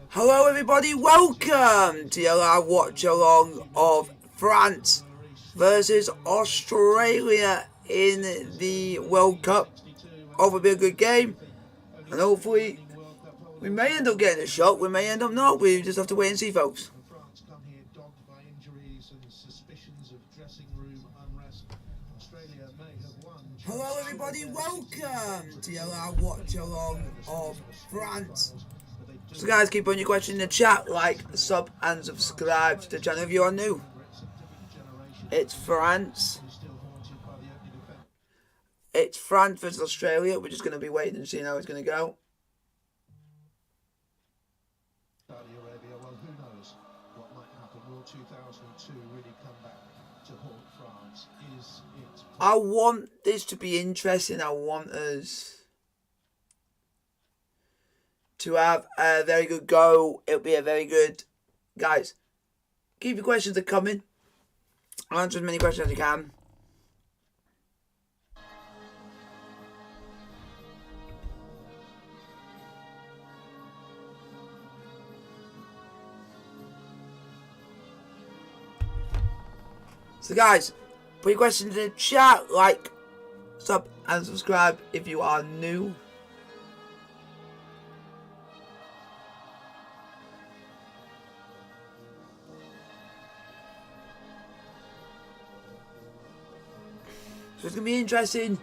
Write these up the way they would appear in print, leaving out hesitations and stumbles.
Hello everybody, welcome to your live watch along of France versus Australia in the World Cup. Hopefully be a good game, and hopefully we may end up getting a shot, we may end up not, we just have to wait and see, folks. Hello everybody, welcome to your live watch along of France. So guys, keep on your questions in the chat, like, sub and subscribe to the channel if you are new. It's France. It's France versus Australia. We're just going to be waiting and seeing how it's going to go. Saudi Arabia, well, who knows what might happen? Will 2002 really come back to haunt France? Is it... I want this to be interesting. I want us to have a very good go. It'll be a very good... Guys, keep your questions coming. Answer as many questions as you can. So guys, put your questions in the chat, like, sub and subscribe if you are new. So it's going to be interesting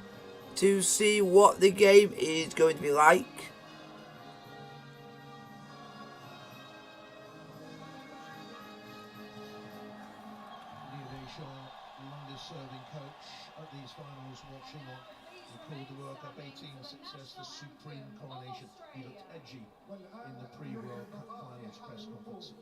to see what the game is going to be like. Longest serving coach at these finals, watching on. He called the World Cup 18 success the supreme coronation. He looked edgy in the pre-World Cup finals press conferences.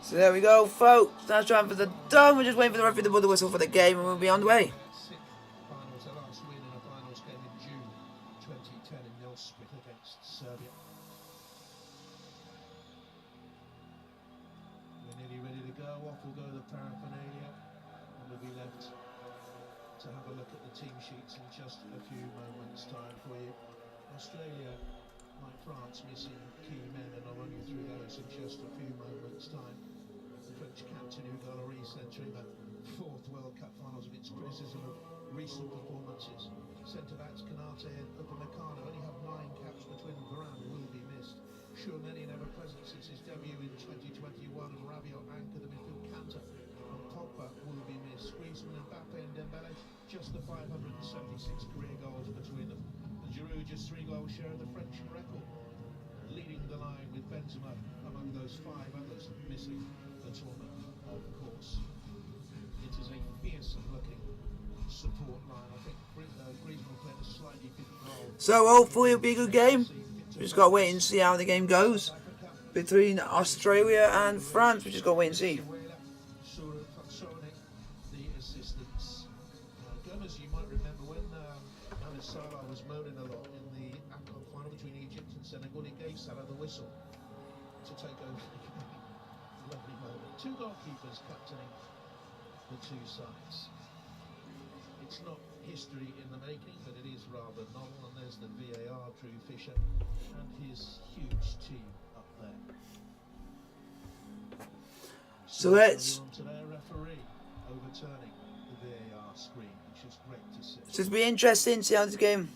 So there we go, folks. That's transfers are done. We're just waiting for the referee to blow the whistle for the game, and we'll be on the way. Finals, the last win in a finals game in June 2010 in nil split against Serbia. We're nearly ready to go. Off will go the paraphernalia, and we'll be left to have a look at the team sheets in just a few moments' time for you. Australia, like France, missing key men, and I'll run you through those in just a few moments' time. The French captain Hugo Lloris entering the fourth World Cup finals amidst criticism of recent performances. Centre-backs Canate and Upamecano only have 9 caps between them. Varane will be missed. Schumann never present since his debut in 2021, and Rabiot anchored the midfield. Cantor and Pogba will be missed. Griezmann, Mbappe and Dembele, just the 576 career goals between them. And Giroud just 3 goals share of the French record, leading the line with Benzema among those 5 others missing the tournament, of course. It is a fearsome looking support line. I think Griezmann played a slightly different role. So hopefully it'll be a good game. We just got to wait and see how the game goes between Australia and France. We just got to wait and see. The assistants. Gomez, you might remember when Mohamed Salah was moaning a lot in the AFCON final between Egypt and Senegal. He gave Salah the whistle to take over the game. Lovely moment. 2 goalkeepers captaining the 2 sides. It's not history in the making, but it is rather novel. And there's the VAR, Drew Fisher, and his huge team up there. So let's onto their referee overturning the VAR screen, which is great to see. just be interesting to see how this game.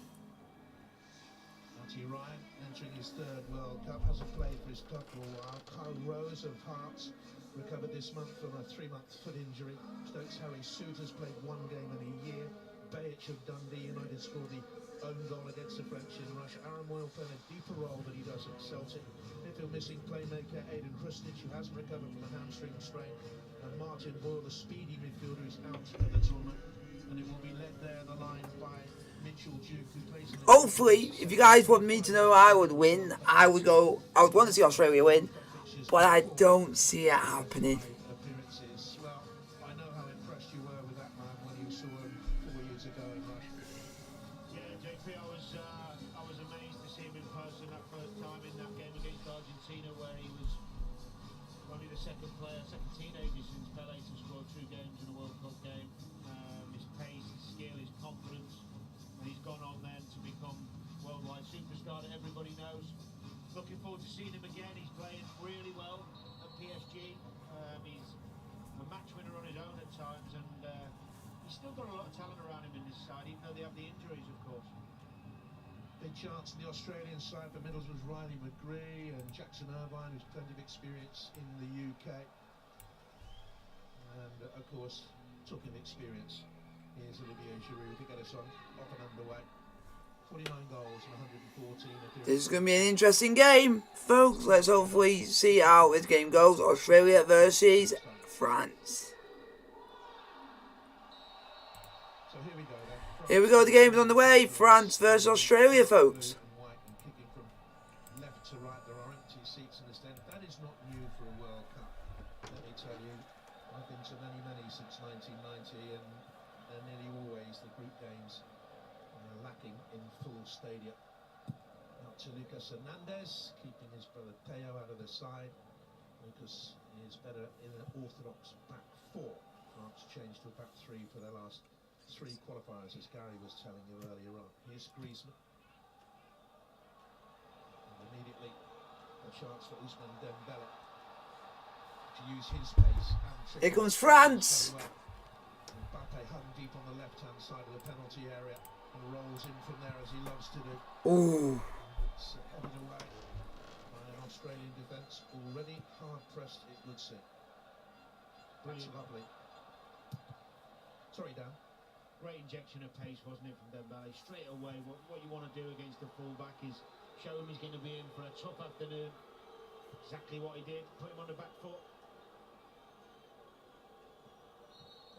Matty Ryan, entering his third World Cup, hasn't played for his club for a while. Kyle Rose of Hearts recovered this month from a 3-month foot injury. Stokes Harry Souttar's played 1 game in a year. Bajic of Dundee United scored the own goal against the French in Russia. Aaron Moyle playing a deeper role than he does at Celtic. Midfield missing playmaker Aidan Hrustic, who hasn't recovered from a hamstring strain. And Martin Boyle, the speedy midfielder, is out of the tournament. And it will be led there the line by Mitchell Duke, who plays in the Hopefully, if you guys want me to know I would win, I would want to see Australia win, but I don't see it happening. appearances. Well, I know how impressed you were with that man when you saw him 4 years ago in Russia. Yeah, JP, I was amazed to see him in person that first time in that game against Argentina, where he was only the second teenager since Pele to score 2 games in a World Cup game. His pace, his skill, his confidence, and he's gone on then to become worldwide superstar that everybody knows. Looking forward to seeing him again. He's playing really well at PSG. He's a match winner on his own at times, and he's still got a lot of talent around him in this side, even though they have the injuries, of course. Big chance in the Australian side for Middlesbrough's Riley McGree and Jackson Irvine, who's plenty of experience in the UK. And of course, talking experience, here's Olivier Giroud to get us on off and underway. 49 goals and 114 appearances. This is going to be an interesting game, folks. Let's hopefully see how this game goes. Australia versus France. So here we go then. Here we go, the game is on the way. France versus Australia, folks. White and kicking from left to right. There are empty seats in the stand. That is not new for a World Cup, let me tell you. I've been to many since 1990, and they're nearly always the group games lacking in full stadium. Out to Lucas Hernandez, keeping his brother Teo out of the side. Lucas is better in an orthodox back 4. France changed to a back 3 for their last 3 qualifiers, as Gary was telling you earlier on. Here's Griezmann. And immediately a chance for Ousmane Dembele to use his pace. And Here comes France. Mbappe hung deep on the left-hand side of the penalty area and rolls in from there as he loves to do. Ooh. It's headed away by an Australian defence, already hard-pressed, it would seem. That's lovely. Sorry, Dan. Great injection of pace, wasn't it, from Dembele? Straight away, what you want to do against the fullback is show him he's going to be in for a tough afternoon. Exactly what he did, put him on the back foot.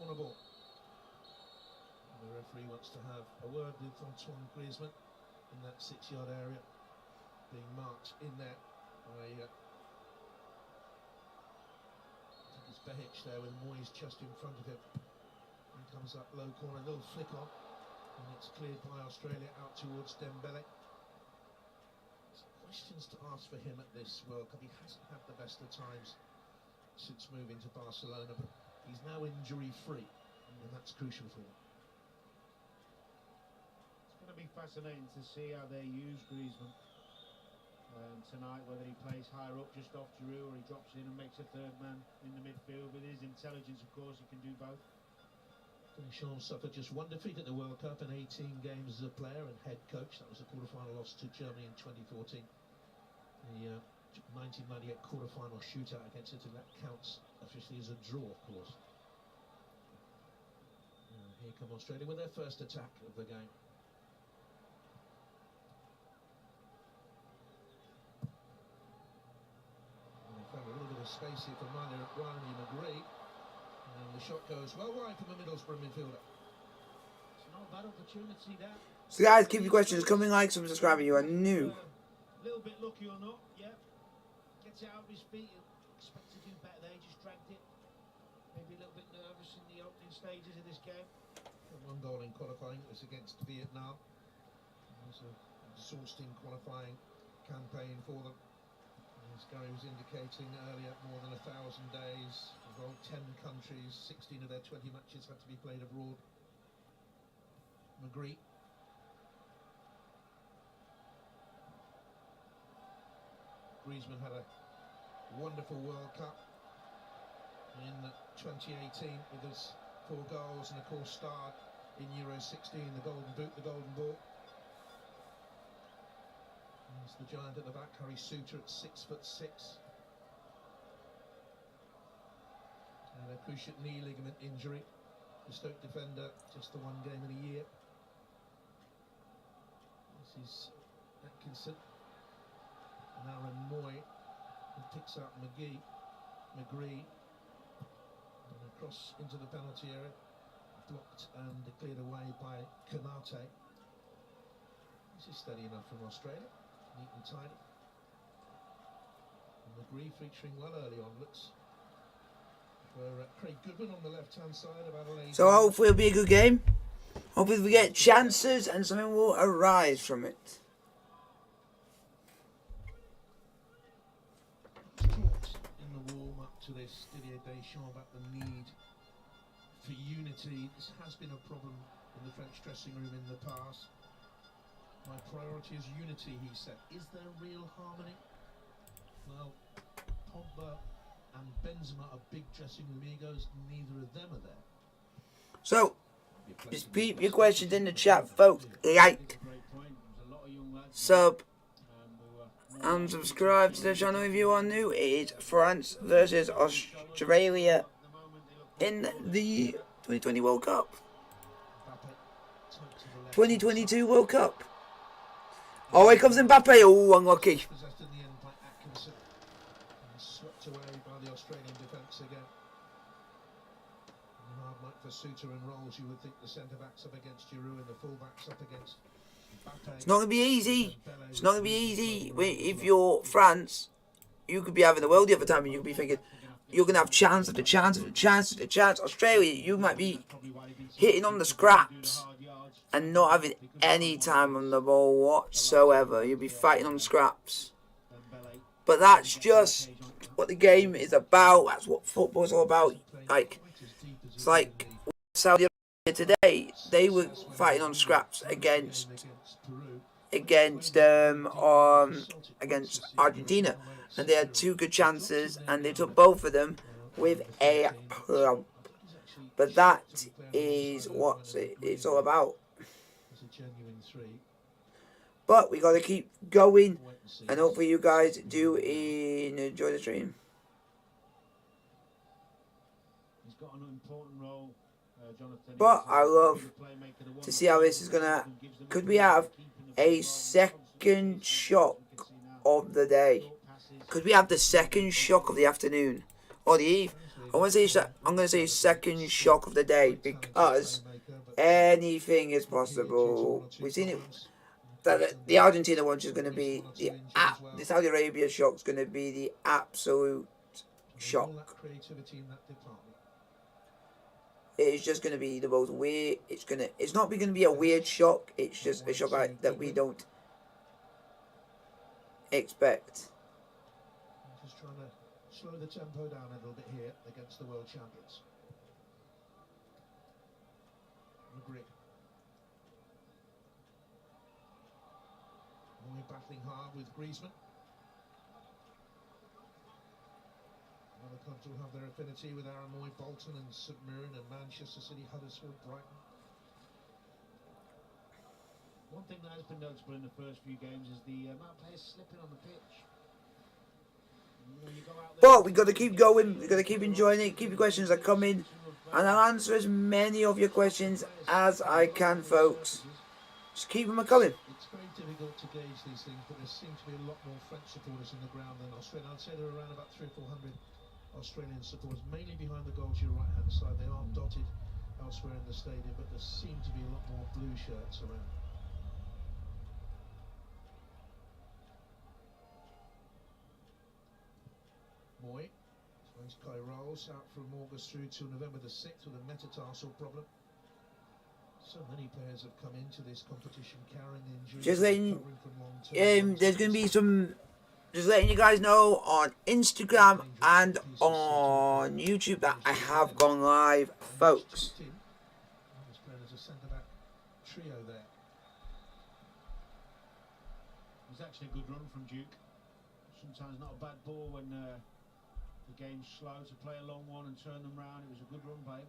On a ball. And the referee wants to have a word with Antoine Griezmann in that 6-yard area, being marked in there by it's Bajic there with Moyes just in front of him. He comes up low corner, a little flick on, and it's cleared by Australia out towards Dembele. Some questions to ask for him at this World Cup. He hasn't had the best of times since moving to Barcelona, but he's now injury-free, and that's crucial for him. It's going to be fascinating to see how they use Griezmann tonight, whether he plays higher up just off Giroud or he drops in and makes a third man in the midfield. With his intelligence, of course, he can do both. Deschamps suffered just 1 defeat at the World Cup in 18 games as a player and head coach. That was a quarter-final loss to Germany in 2014. The 1998 quarter-final shootout against Italy, that counts officially as a draw, of course. Here come Australia with their first attack of the game. And they found a little bit of space here for Riley McGree. And the shot goes well wide from the Middlesbrough midfielder. It's not a bad opportunity there. So guys, keep your questions coming, like, subscribe if you are new. A little bit lucky or not, yeah. Gets it out of his feet. Expect to do better there, just dragged it. Maybe a little bit nervous in the opening stages of this game. 1 goal in qualifying, it was against Vietnam. It was an exhausting qualifying campaign for them. As Gary was indicating earlier, more than 1,000 days, involved 10 countries, 16 of their 20 matches had to be played abroad. McGree. Griezmann had a wonderful World Cup. in 2018 with his 4 goals and of course starred in Euro 16, the Golden Boot, the Golden Ball. There's the giant at the back, Harry Suter at 6'6". And a cruciate knee ligament injury. The Stoke defender, just the 1 game in a year. This is Atkinson. And Aaron Moy, who picks up McGree. And across into the penalty area. Blocked and cleared away by Kanate. This is steady enough from Australia. Neat and tidy. And McGree featuring well early on. Looks for Craig Goodwin on the left-hand side of Adelaide. So hopefully it'll be a good game. Hopefully we get chances and something will arise from it. Talked in the warm-up to this, Didier Deschamps, about the need for unity. This has been a problem in the French dressing room in the past. My priority is unity, he said. Is there real harmony? Well, Pogba and Benzema are big dressing room egos. Neither of them are there. So, just peep your questions in the chat, folks. Like, sub, and subscribe to the channel if you are new. It is France versus Australia in the 2020 World Cup. 2022 World Cup. Oh, here comes Mbappe. Oh, unlucky. Possessed in the end by Atkinson. And swept away by the Australian defence again. And hard luck for Suter and Rolls. You would think the centre-backs up against Giroud and the full-backs up against Mbappe. It's not going to be easy. It's not going to be easy. If you're France, you could be having the world the other time and you could be thinking, you're going to have chance after chance after chance after chance. Australia, you might be hitting on the scraps and not having any time on the ball whatsoever. You'll be fighting on scraps. But that's just what the game is about. That's what football's all about. Like, it's like Saudi Arabia today. They were fighting on scraps against Argentina, and they had 2 good chances, and they took both of them with a plump. But that is what it's all about. But we got to keep going, and hopefully you guys do enjoy the stream. But I love to see how this is gonna. Could we have a second shock of the day? Could we have the second shock of the afternoon or the eve? I'm gonna say second shock of the day, because anything is possible. We've seen it. The Argentina one's just going to be the Saudi Arabia shock's going to be the absolute shock. It's just going to be the most weird. It's not going to be a weird shock. It's just a shock that we don't expect. Just trying to slow the tempo down a little bit here against the world champions. McGree. Moy battling hard with Griezmann. Other clubs will have their affinity with Aaron Moy, Bolton and St Mirren and Manchester City, Huddersfield, Brighton. One thing that has been noticeable in the first few games is the amount of players slipping on the pitch. But we got to keep going. We got to keep enjoying it. Keep your questions are coming, and I'll answer as many of your questions as I can, folks. Just keep them coming. It's very difficult to gauge these things, but there seem to be a lot more French supporters in the ground than Australian. I'd say there are around about 300 or 400 Australian supporters, mainly behind the goal to your right-hand side. They are dotted elsewhere in the stadium, but there seem to be a lot more blue shirts around. Moy, finds Kai Rolls out from August through to November the 6th with a metatarsal problem. So many players have come into this competition carrying injuries. Just letting, there's going to be some, just letting you guys know on Instagram and on YouTube that I have gone live, folks. There's a centre-back trio there. It's actually a good run from Duke. Sometimes not a bad ball when the game's slow, to play a long one and turn them round. It was a good run by him.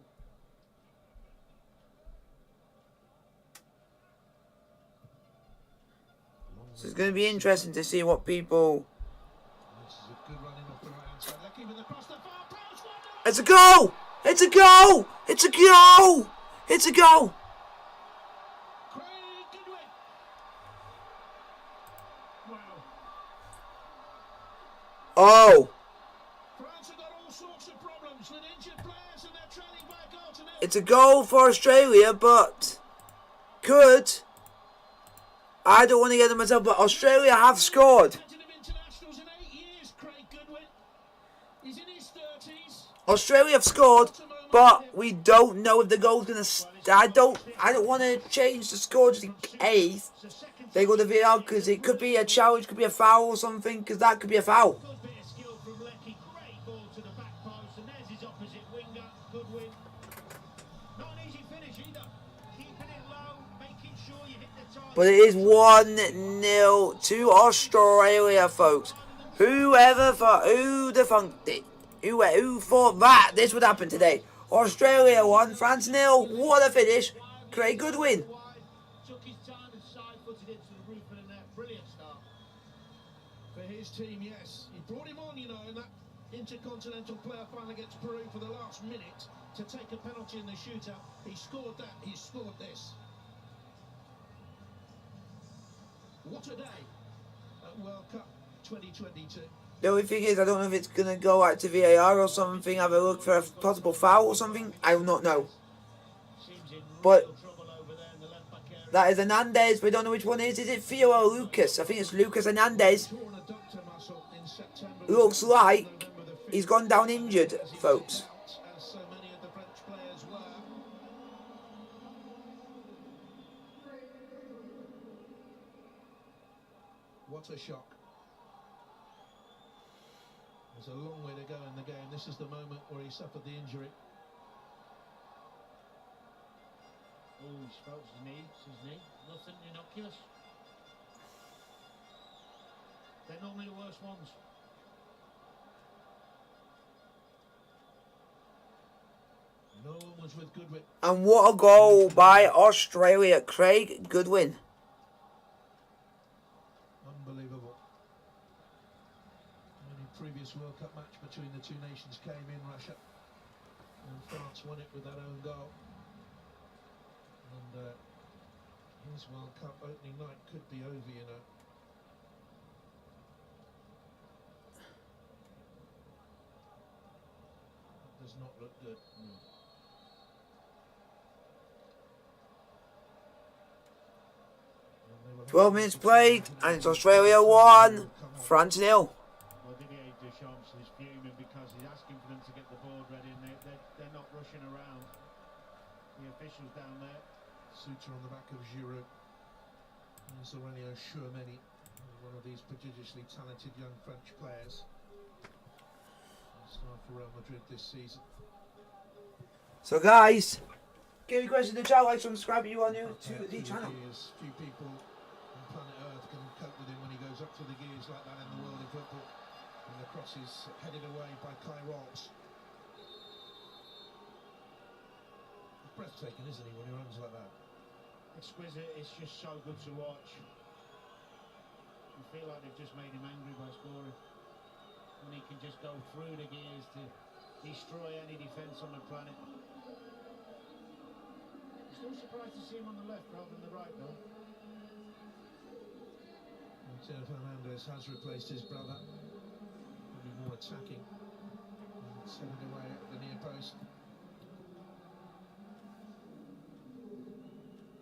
So it's going to be interesting to see what people... This is a good running off the right hand side. Lecky with the cross, the far post. It's a goal! It's a goal! It's a goal! It's a goal! Craig Goodwin. Wow. Oh! France have got all sorts of problems with injured players and they're trailing by a goal to nil. It's a goal for Australia, but could... I don't want to get them myself, but Australia have scored. Internationals in 8 years, Craig Goodwin. He's in his 30s. Australia have scored, but we don't know if the goal's gonna. I don't want to change the score just in case they go to VAR, because it could be a challenge, could be a foul or something, because that could be a foul. Good bit of skill from Lecky. Great ball to the back post, and there's his opposite winger. Goodwin. Not an easy finish either. Keeping it low, making sure you hit the target. But it is 1-0 to Australia, folks. Who thought that this would happen today? Australia 1, France 0. What a finish. Craig Goodwin. Took his time and side-footed it to the roof of the net. Brilliant start. For his team, yes. He brought him on, you know, and that intercontinental player finally gets Peru for the last minute to take a penalty in the shootout. He scored that, he scored this. What a day at World Cup 2022. The only thing is, I don't know if it's going to go out to VAR or something, have a look for a possible foul or something. I do not know. But that is Hernandez. We don't know which one it is. Is it Theo or Lucas? I think it's Lucas Hernandez. Torn adductor muscle in September. Looks like he's gone down injured, folks. As so many of the French players were. What a shock. There's a long way to go in the game. This is the moment where he suffered the injury. Oh, he spoke his knee. It's his knee. Nothing innocuous. They're normally the worst ones. No one was with Goodwin. And what a goal by Australia. Craig Goodwin. Unbelievable. The only previous World Cup match between the two nations came in Russia, and France won it with that own goal. And his World Cup opening night could be over, you know. That does not look good. No. 12 minutes played, and it's Australia 1, France 0. Well, Didier Deschamps is fuming because he's asking for them to get the board ready, and they're not rushing around. The officials down there. Suture on the back of Giroud. There's Aurelio Chouameni, one of these prodigiously talented young French players. Star for Real Madrid this season. So guys, give me a question in the chat, like, subscribe if you are new to the channel. Few people on planet Earth can cope with him when he goes up to the gears like that in the world of football. And the cross is headed away by Kai Rolls. Breathtaking, isn't he, when he runs like that? Exquisite. It's just so good to watch. You feel like they've just made him angry by scoring. When he can just go through the gears to destroy any defence on the planet. Still surprised to see him on the left rather than the right, though. Teo Fernandez has replaced his brother. Will be more attacking. And send it away at the near post.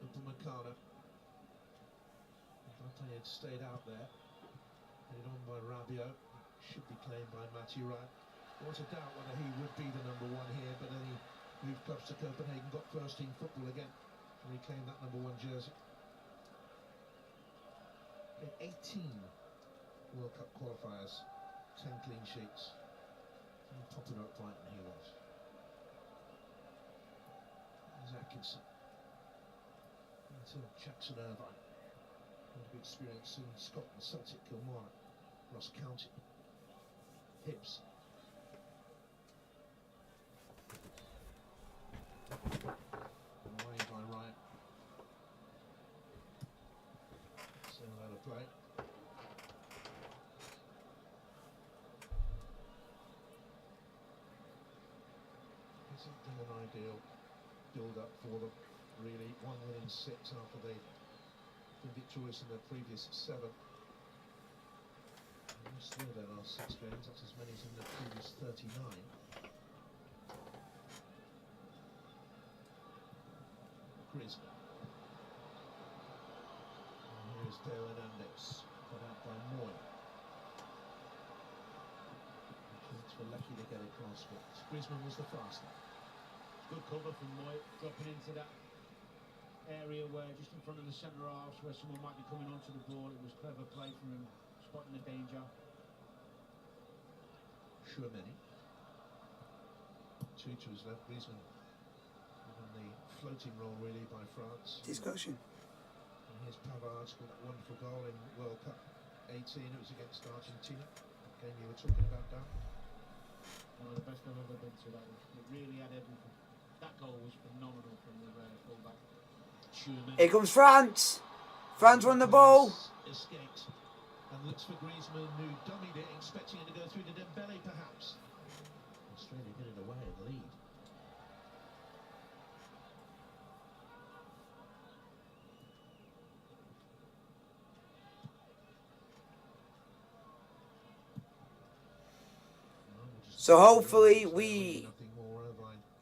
Upamecano. Mbappe had stayed out there. Headed on by Rabiot. Should be claimed by Matty Ryan. There was a doubt whether he would be the number one here, but then he moved clubs to Copenhagen, got first team football again, and reclaimed that number one jersey. 18 World Cup qualifiers, 10 clean sheets. How popular at Brighton he was. There's Atkinson. Until Jackson Irvine. Had a big experience in Scotland, Celtic, Kilmarnock, Ross County. Hibbs. hasn't been an ideal build-up for them, really. 1 win in 6 after they've been victorious in their previous 7. Lost 3 of their last 6 games, that's as many as in the previous 39. Griezmann. And here's Theo Hernandez, cut out by Moy. Chance for Lecky to get across, but Griezmann was the faster. Good cover from Moy, dropping into that area where just in front of the centre half where someone might be coming onto the ball. It was clever play from him, spotting the danger. Chouameni. 2 to his left, Griezmann given the floating role really by France. Discussion. And here's Pavard, scored that wonderful goal in World Cup 18. It was against Argentina. Game you were talking about, Dan. One of the best I've ever been to. That was, it really had everything. That goal was phenomenal from the fullback. Here comes France. France won the ball. Escaped and looks for Griezmann, who dummied it, expecting it to go through to Dembele perhaps. Australia get it away and lead. So hopefully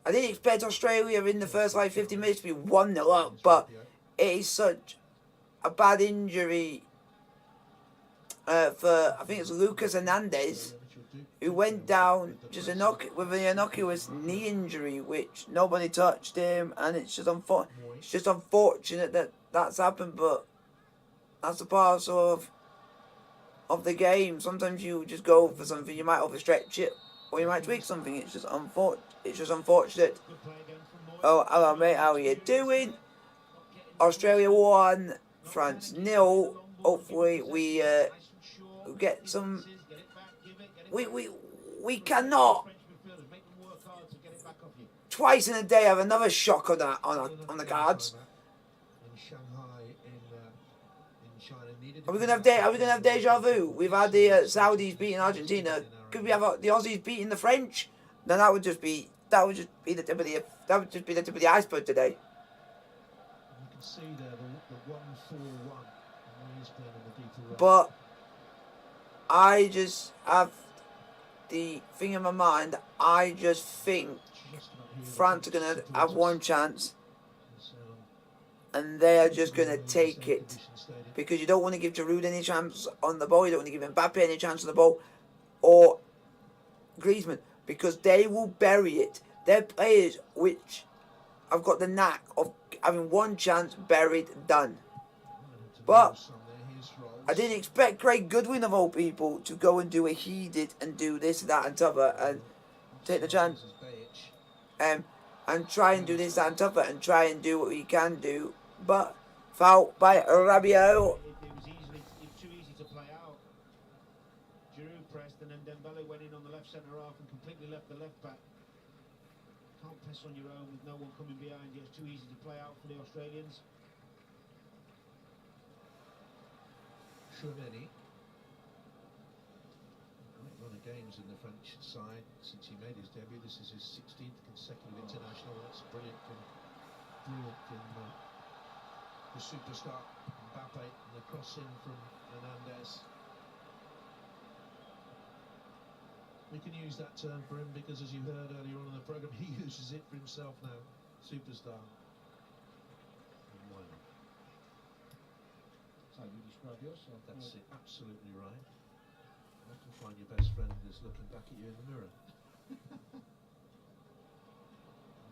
I didn't expect Australia in the first 50 minutes to be 1-0 up, but it is such a bad injury for, I think it's Lucas Hernandez, who went down just with an innocuous knee injury, which nobody touched him, and it's just unfortunate that that's happened, but that's a part of the game. Sometimes you just go for something, you might overstretch it, or you might tweak something. It's just unfortunate. Oh, hello mate, how are you doing? Australia 1, France 0. Hopefully we get some. We cannot twice in a day have another shock on that on the cards. Are we gonna have deja vu? We've had the Saudis beating Argentina. Could we have the Aussies beating the French? Then that would just be the tip of the iceberg today. You can see there the 1-4-1. But I just have the thing in my mind. I just think France are gonna have one chance, and they are just gonna take it. Because you don't want to give Giroud any chance on the ball. You don't want to give Mbappe any chance on the ball. Or Griezmann. Because they will bury it. They're players which have got the knack of having one chance buried, done. But I didn't expect Craig Goodwin of all people to go and do what he did and do this, that and t'other and take the chance. And try and do this, that and t'other and try and do what he can do. But foul by Rabiot. It was too easy to play out. Giroud pressed and then Dembele went in on the left centre half and completely left the left back. Can't press on your own with no one coming behind you. It's too easy to play out for the Australians. Chouameni. Great run of games in the French side since he made his debut. This is his 16th consecutive international. That's brilliant from the superstar Mbappe, and the cross in from Hernandez. We can use that term for him because, as you heard earlier on in the programme, he uses it for himself now. Superstar. Why not? That's how you describe yourself. That's it, absolutely right. You often find your best friend is looking back at you in the mirror.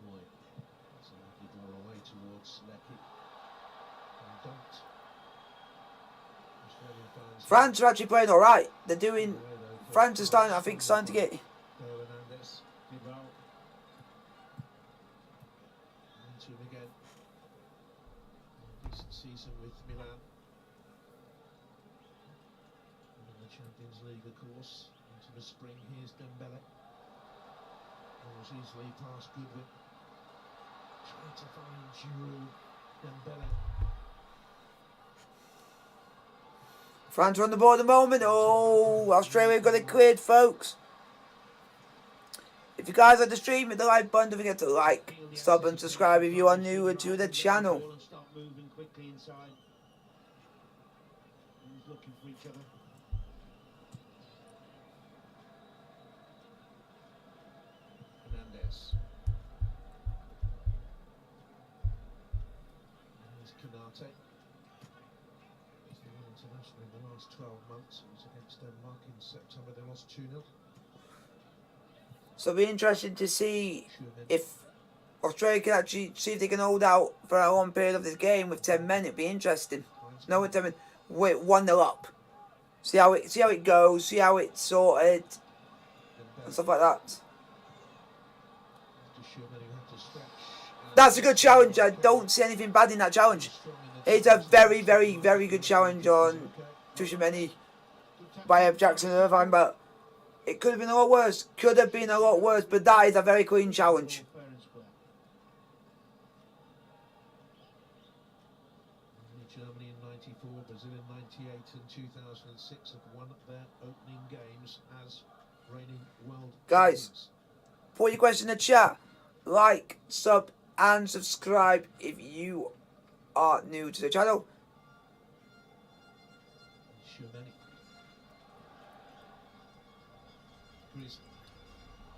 Boy, that's a lovely ball away towards Lecky. France are actually playing alright. They're doing. France is starting, I think, starting to get. Into him again. Decent season with Milan. In the Champions League, of course. Into the spring, here's Dembele. Goes easily past Goodwin. Trying to find Giroud. Dembele. France are on the board at the moment. Oh, Australia got it cleared, folks. If you guys like the stream, hit the like button. Don't forget to like, sub and subscribe if you are new to the channel. And start moving quickly inside. Who's looking for each other? Hernandez. There's Canate. He's the one international in the last 12 months. It was against Denmark in September. They lost 2-0. So it'll be interesting to see if Australia can actually see if they can hold out for a long period of this game with 10 men. It'd be interesting. No, with 10 men, wait, 1-0 up. See how it goes. See how it's sorted and stuff like that. That's a good challenge. I don't see anything bad in that challenge. It's a very, very, very good challenge on Tushimeni by Eb Jackson and Irvine, but it could have been a lot worse. Could have been a lot worse, but that is a very clean challenge. Germany in 94, Brazil in 98 and 2006 have won their opening games as reigning world Guys, champions. put your question in the chat. Like, sub, and subscribe if you are new to the channel.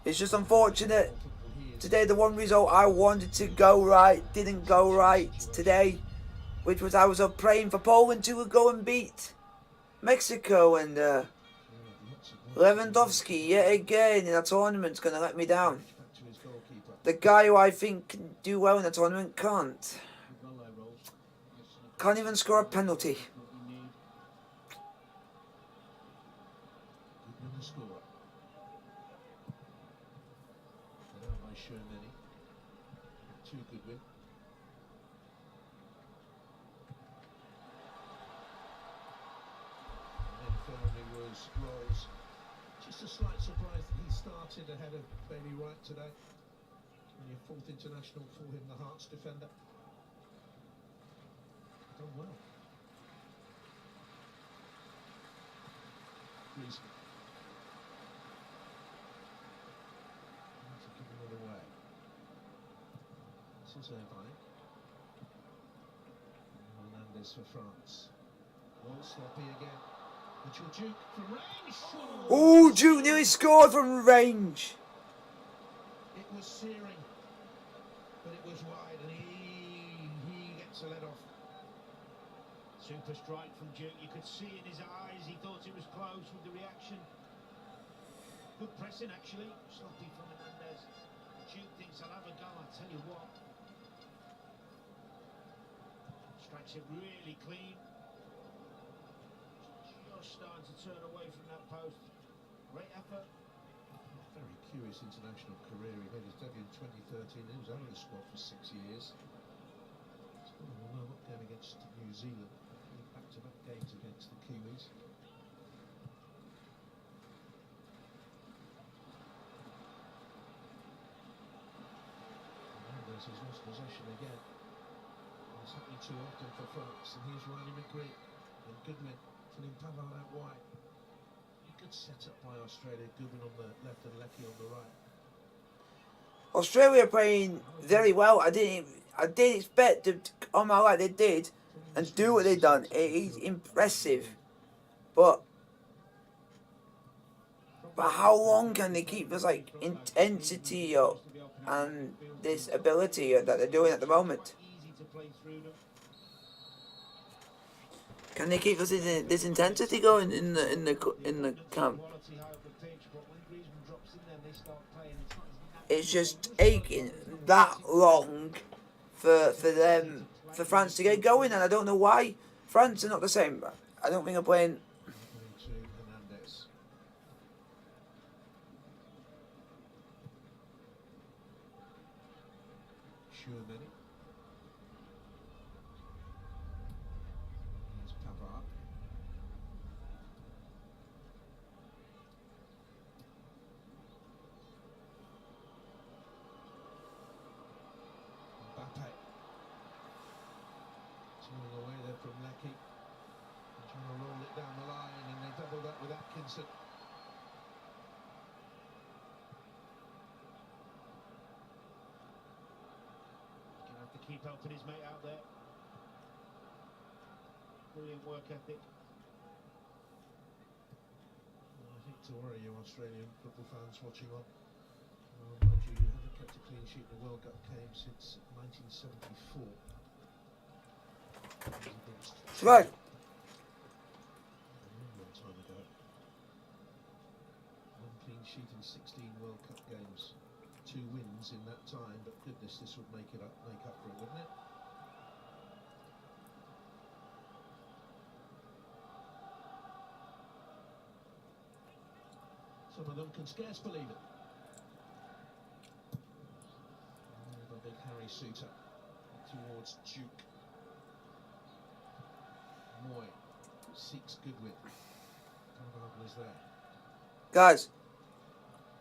It's just unfortunate. Today, the one result I wanted to go right didn't go right today. Which was I was praying for Poland to go and beat Mexico, and Lewandowski yet again in a tournament's going to let me down. The guy who I think can do well in the tournament can't. Can't even score a penalty. Just a slight surprise that he started ahead of Baby Wright today. Only a fourth international for him, the Hearts defender. Done well. Griezmann. To give it away. This is Irvine. Hernandez for France. Well, sloppy again. Duke from range. Oh, Duke nearly scored from range. It was searing, but it was wide, and he gets a let off. Super strike from Duke. You could see in his eyes he thought it was close with the reaction. Good pressing actually. Sloppy from Hernandez. Duke thinks I'll have a go. I tell you what. Strikes it really clean. Starting to turn away from that post. Great effort. Very curious international career. He made his debut in 2013. He was out of the squad for 6 years. Not going against New Zealand. Back-to-back games against the Kiwis. Hernandez has lost possession again. It's happening too often for France. And here's Riley McGree and Goodwin. Filling Pavard out wide. A good setup by Australia. Goodwin on the left and Leckie on the right. Australia playing very well. I didn't expect them to come out like they did and do what they done. It is impressive, but how long can they keep this like intensity and this ability that they're doing at the moment? Can they keep this intensity going in the camp? It's just taking that long for France to get going, and I don't know why. France are not the same. I don't think they're playing. Away there from Leckie. Trying to roll it down the line, and they double that with Atkinson. keep helping his mate out there. Brilliant work ethic. Well, I think to worry you Australian football fans watching on. Mind you, you haven't kept a clean sheet in the World Cup game since 1974. Right. A long time ago. One clean sheet in 16 World Cup games. 2 wins in that time, but goodness, this would make up for it, wouldn't it? Some of them can scarce believe it. The big Harry Suter towards Duke. Moy seeks Goodwin. Carvalho is there. Guys,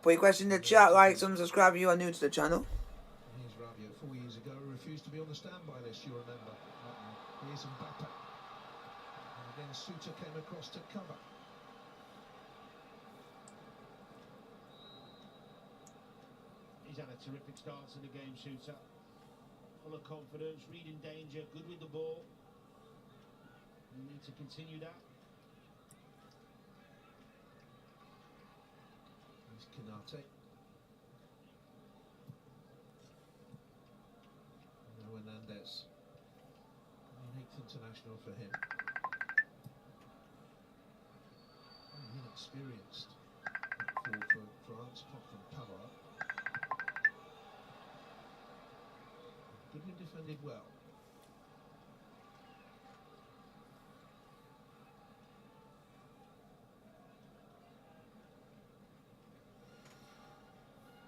put your question in the chat, like, subscribe if you are new to the channel. Here's Rabiot. 4 years ago, refused to be on the standby list, you remember. Here's Mbappe. And again, Suter came across to cover. He's had a terrific start to the game, Suter. Full of confidence, reading danger, good with the ball. You need to continue that. Here's Canate. Now Hernandez. An 8th international for him. Inexperienced. For France, apart from Pavard. Goodwin defended well.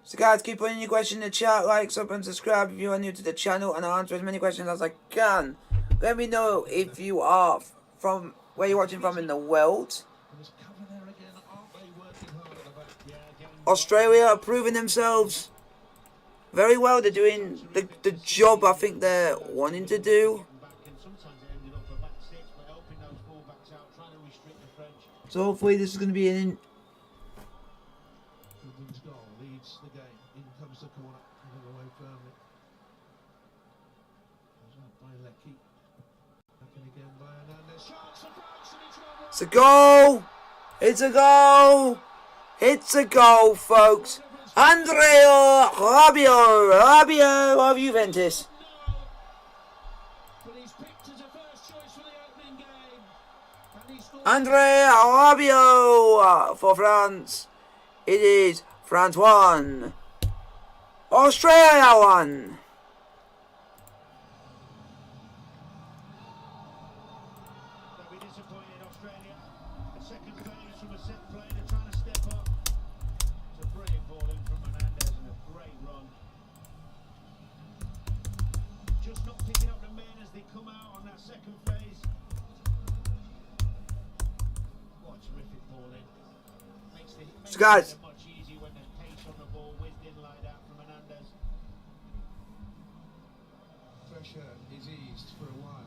So guys, keep putting your question in the chat, like, sub and subscribe if you are new to the channel, and I'll answer as many questions as I can. Let me know if you are from where you're watching from in the world. Australia are proving themselves very well. They're doing the job I think they're wanting to do. So hopefully this is going to be an Goodwin's goal leads the game. In comes the corner. Put away firmly. Goes out by Lecky. Back in again by Hernandez. Shots for France and it's 1-1. It's a goal! It's a goal! It's a goal, folks. Andrea Rabiot of Juventus. But he's picked as a first choice for the opening game. And he scored. Andrea Rabiot for France. It is France 1. Australia 1. They'll be disappointed, Australia. A second phase from a set play. They're trying to step up. It's a brilliant ball in from Hernandez and a great run. Just not picking up the men as they come out on that second phase. What a terrific ball in. Makes So guys, it much easier when there's pace on the ball, whizzed in like that from Hernandez. Pressure is eased for a while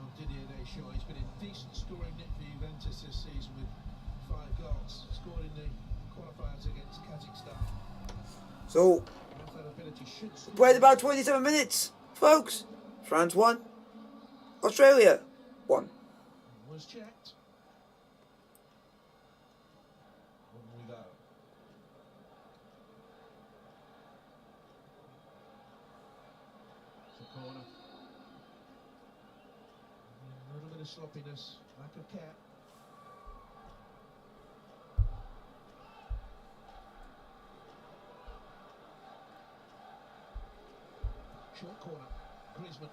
on Didier Deschamps. He's been in decent scoring nick for Juventus this season with 5 goals. Scored in the qualifiers against Kazakhstan. so That ability should score. played about 27 minutes, folks. France 1. Australia 1. Was checked. On we go. It's a corner. A little bit of sloppiness, lack of care. Short corner. Griezmann.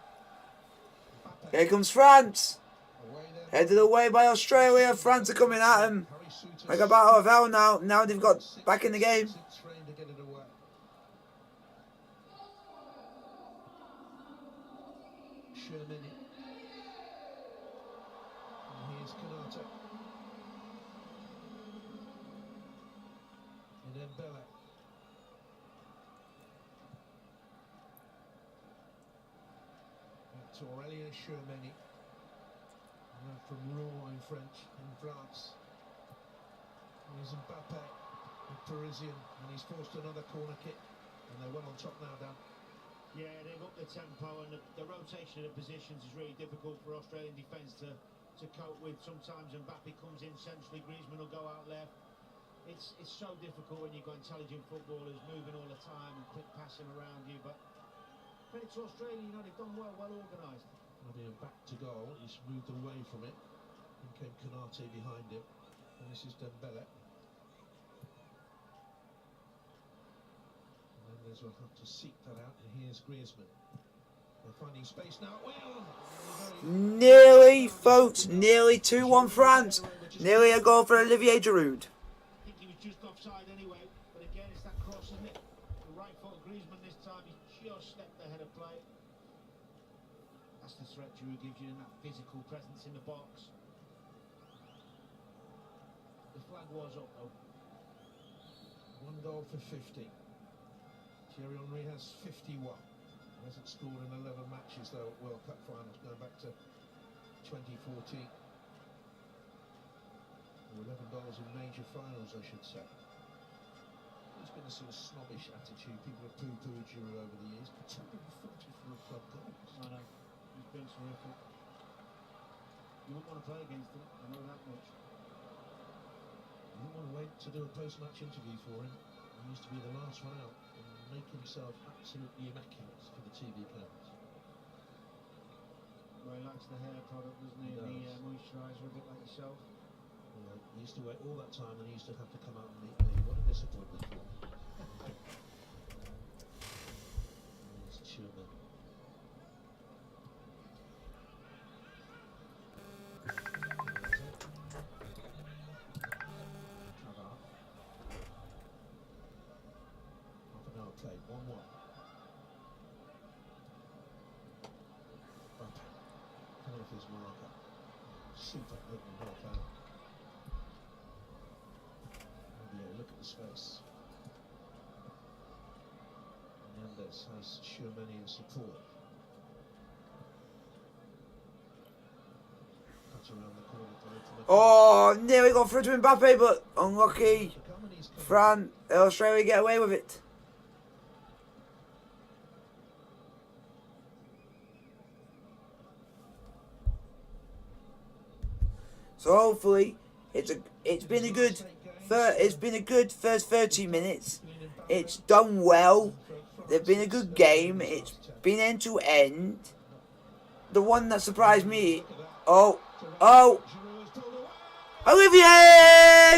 Mbappe. Here comes France. Away there. Headed away by Australia. France are coming at them. Harry Suter. Like a battle of hell now. Now they've got back in the game. Six frame to get it away. Shermani. And here's Canate. And then Bella. To Aurelien Shermani. From Rouen in French, in France. Here's Mbappe, the Parisian, and he's forced another corner kick. And they're well on top now, Dan. Yeah, they've upped the tempo, and the rotation of the positions is really difficult for Australian defence to cope with. Sometimes Mbappe comes in centrally, Griezmann will go out left. It's so difficult when you've got intelligent footballers moving all the time and quick passing around you. But credit to Australia, you know, they've done well organised. Rabiot back to goal. He's moved away from it. In came Konate behind him. And this is Dembele. Mendes will have to seek that out. And here's Griezmann. They're finding space now. Nearly, folks. Nearly 2-1 France. Nearly a goal for Olivier Giroud. I think he was just offside anyway. But again, it's that cross, isn't it? The right foot of Griezmann this time. He's just stepped ahead of play. That's the threat Giroud gives you in that physical presence in the box. The flag was up though. 1 goal for 50. Thierry Henry has 51. He hasn't scored in 11 matches though at World Cup finals, going back to 2014. 11 goals in major finals, I should say. There's been a sort of snobbish attitude. People have poo-pooed Giroud over the years, but 244 club goals. I know. He's been terrific. You wouldn't want to play against him, I know that much. You wouldn't want to wait to do a post-match interview for him. He used to be the last one out and make himself absolutely immaculate for the TV cameras. Well, he likes the hair product, doesn't he? And the moisturiser, a bit like yourself. Yeah, he used to wait all that time and he used to have to come out and meet me. What a disappointment for him. It's Schumann. Played 1-1. Coming off his marker. Super good and well found. Look at the space. Mendes has Schumann in support. Cuts around the corner to Oh, nearly got through to Mbappe, but unlucky. Australia get away with it. So hopefully it's been a good first 30 minutes. It's done well. They've been a good game. It's been end to end. The one that surprised me, Olivier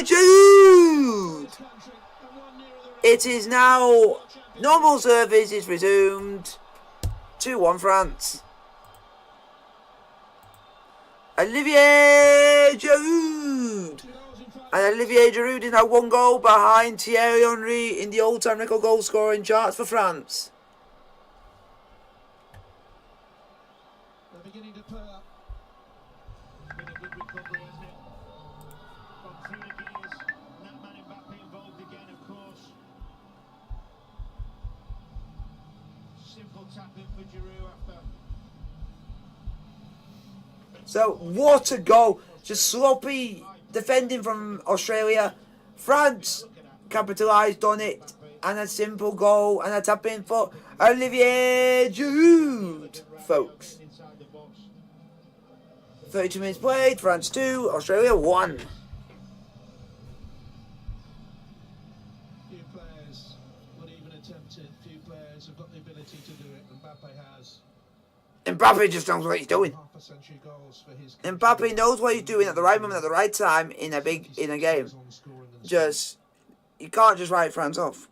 Giroud. It is now normal service is resumed. 2-1 France. Olivier Giroud. And Olivier Giroud is now 1 goal behind Thierry Henry in the all-time record goal scoring charts for France. They're beginning to play up. It's been a good recovery, hasn't it? Gone through the gears. And that man Mbappe involved again, of course. Simple tap-in for Giroud after. So, what a goal. Just sloppy defending from Australia. France capitalised on it. And a simple goal and a tap-in for Olivier Giroud, folks. 32 minutes played. France 2, Australia 1. Few players not even attempted. Few players have got the ability to do it. Mbappe has. Mbappe just knows what he's doing. Half a century goals for his Mbappe knows what he's doing at the right moment, at the right time, in a game. Just, you can't just write France off.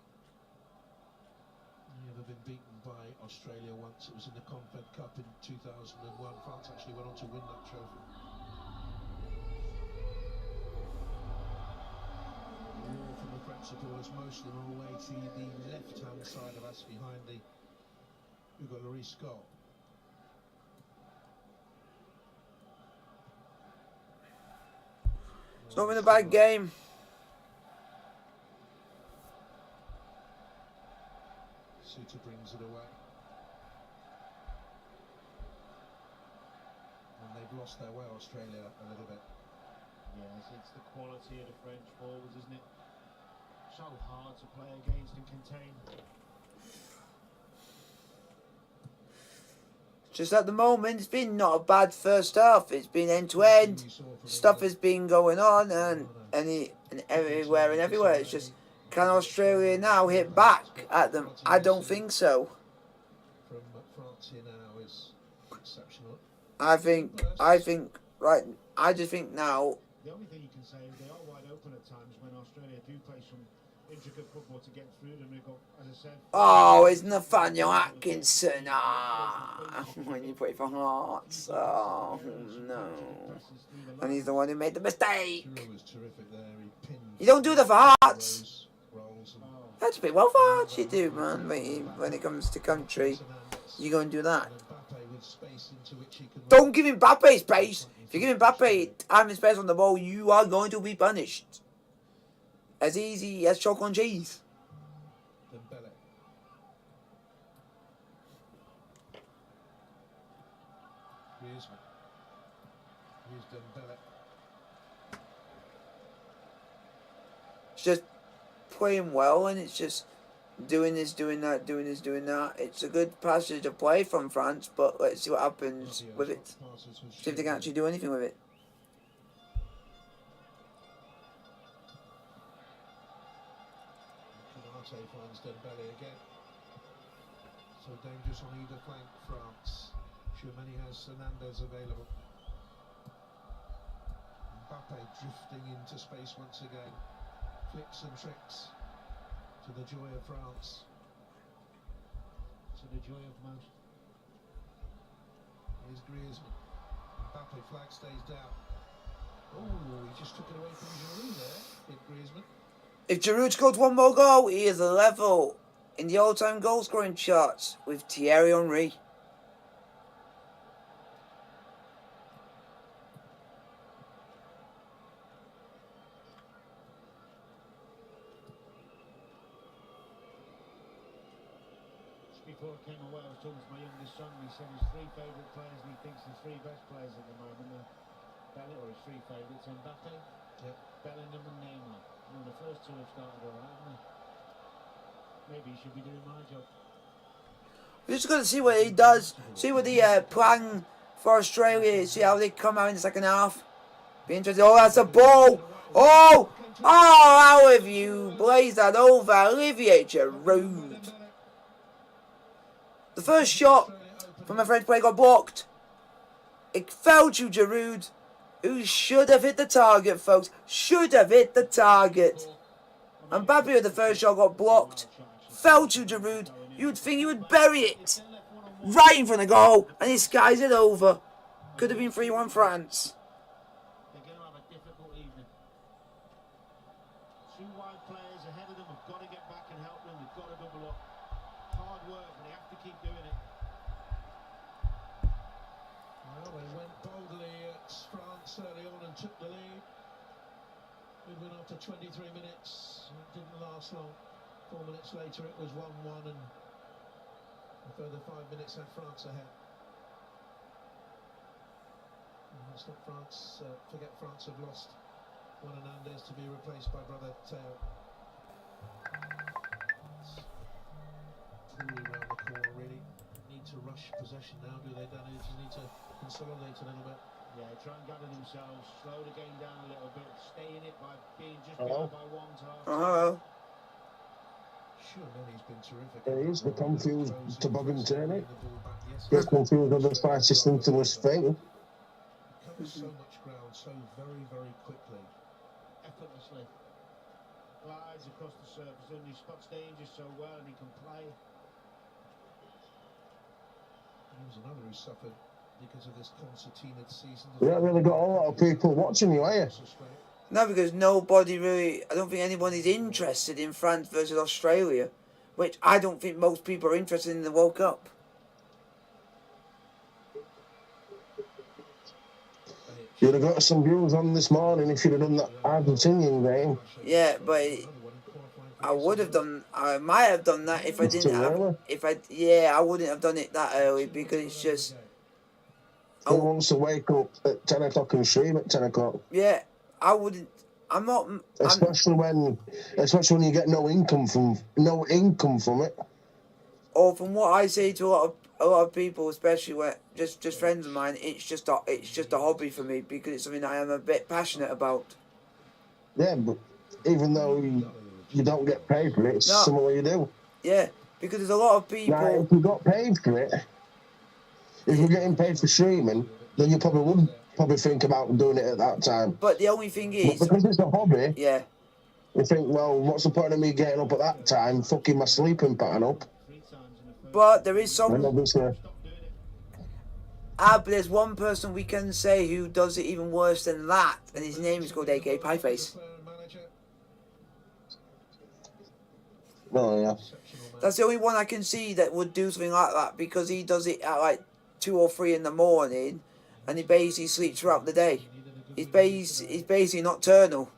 Never been beaten by Australia once. It was in the Confed Cup in 2001. France actually went on to win that trophy. All from the French supporters, most of them all the way to the left-hand side of us, behind the Hugo Lloris goal. It's not been a bad game. Suter brings it away. And they've lost their way, Australia, a little bit. Yes, it's the quality of the French forwards, isn't it? So hard to play against and contain. Just at the moment, it's been not a bad first half. It's been end to end. Stuff has been going on and everywhere and everywhere. It's just, can Australia now hit back at them? I don't think so. From France here now is exceptional. I just think now. The only thing you can say is they are wide open at times when Australia do play some intricate football to get through them. They've got, as I said... Oh, it's Nathaniel Atkinson. When you play for Hearts. Oh, no. And he's the one who made the mistake. You don't do that for Hearts. That's a bit well for Hearts, you do, man. When it comes to country, you go and do that. Don't give Mbappe space. If you give Mbappe time and space on the ball, you are going to be punished. As easy as chalk on cheese. It's just playing well, and it's just doing this, doing that, doing this, doing that. It's a good passage of play from France, but let's see what happens with it. See if they can actually do anything with it. Finds Dembele again. So dangerous on either flank, France. Tchouameni has Hernandez available. Mbappe drifting into space once again. Flicks and tricks to the joy of France. To the joy of most. Here's Griezmann. Mbappe flag stays down. Oh, he just took it away from Giroud there. Hit Griezmann. If Giroud scored one more goal, he is level in the all-time goal-scoring charts with Thierry Henry. Just before I came away, I was talking to my youngest son, and he said his three favourite players, and he thinks the three best players at the moment are Bellingham, or his three favourites, Mbappe, Bellingham and Neymar. Well, the first two have started all right, haven't they? Maybe he should be doing my job. We're just going to see what he does. See what the plan for Australia. See how they come out in the second half. Be interesting. Oh, that's a ball. Oh! Oh, how have you blazed that over Olivier Giroud? The first shot from a French player got blocked. It fell to Giroud, who should have hit the target, folks. Should have hit the target. Mbappe with the first shot got blocked. Fell to Giroud. You'd think he would bury it. Right in front of goal. And he skies it over. Could have been 3-1 France. They're going to have a difficult evening. Two wide players ahead of them have got to get back and help them. They've got to double up. Hard work, but they have to keep doing it. Well, they went boldly at France early on and took the lead. We went after 23 minutes. It didn't last long. 4 minutes later it was 1-1 and a further 5 minutes had France ahead. And let's not forget France have lost Juan Hernandez to be replaced by brother Teo. Truly round the corner really. Need to rush possession now, do they, Danny? Just need to consolidate a little bit. Yeah, try and gather themselves, slow the game down a little bit, stay in it by being just behind by one to half. Hello. Sure, he's been terrific. It is, we're confused to Bob and Turney. Get confused over the fire system to a thing. Covers so much ground so very, very quickly. Effortlessly. Glides across the surface and he spots danger so well and he can play. There's another who suffered because of this concertina season. We haven't really got a lot of people watching you, are you? No, because nobody really, I don't think anybody's interested in France versus Australia, which I don't think most people are interested in the World Cup. You'd have got some views on this morning if you'd have done that Argentinian game. Yeah, but I would have done, I might have done that if I It's didn't too have, early. I wouldn't have done it that early because it's just, Who wants to wake up at 10 o'clock and stream at 10 o'clock? yeah, I wouldn't, I'm not, Especially when you get no income from it. or from what I say to a lot of people, especially when just friends of mine, it's just a hobby for me because it's something I am a bit passionate about. Yeah, but even though you don't get paid for it, it's No. something you do. Yeah, because there's a lot of Now, people. if you got paid for it, if you're getting paid for streaming, then you would think about doing it at that time. But the only thing But is, because it's a hobby, yeah. you think, well, what's the point of me getting up at that time, fucking my sleeping pattern up? But there is And some. obviously, But there's one person we can say who does it even worse than that, and his name is called AK Pieface. well, yeah. That's the only one I can see that would do something like that because he does it at like 2 or 3 in the morning, and he basically sleeps throughout the day. He's basically nocturnal.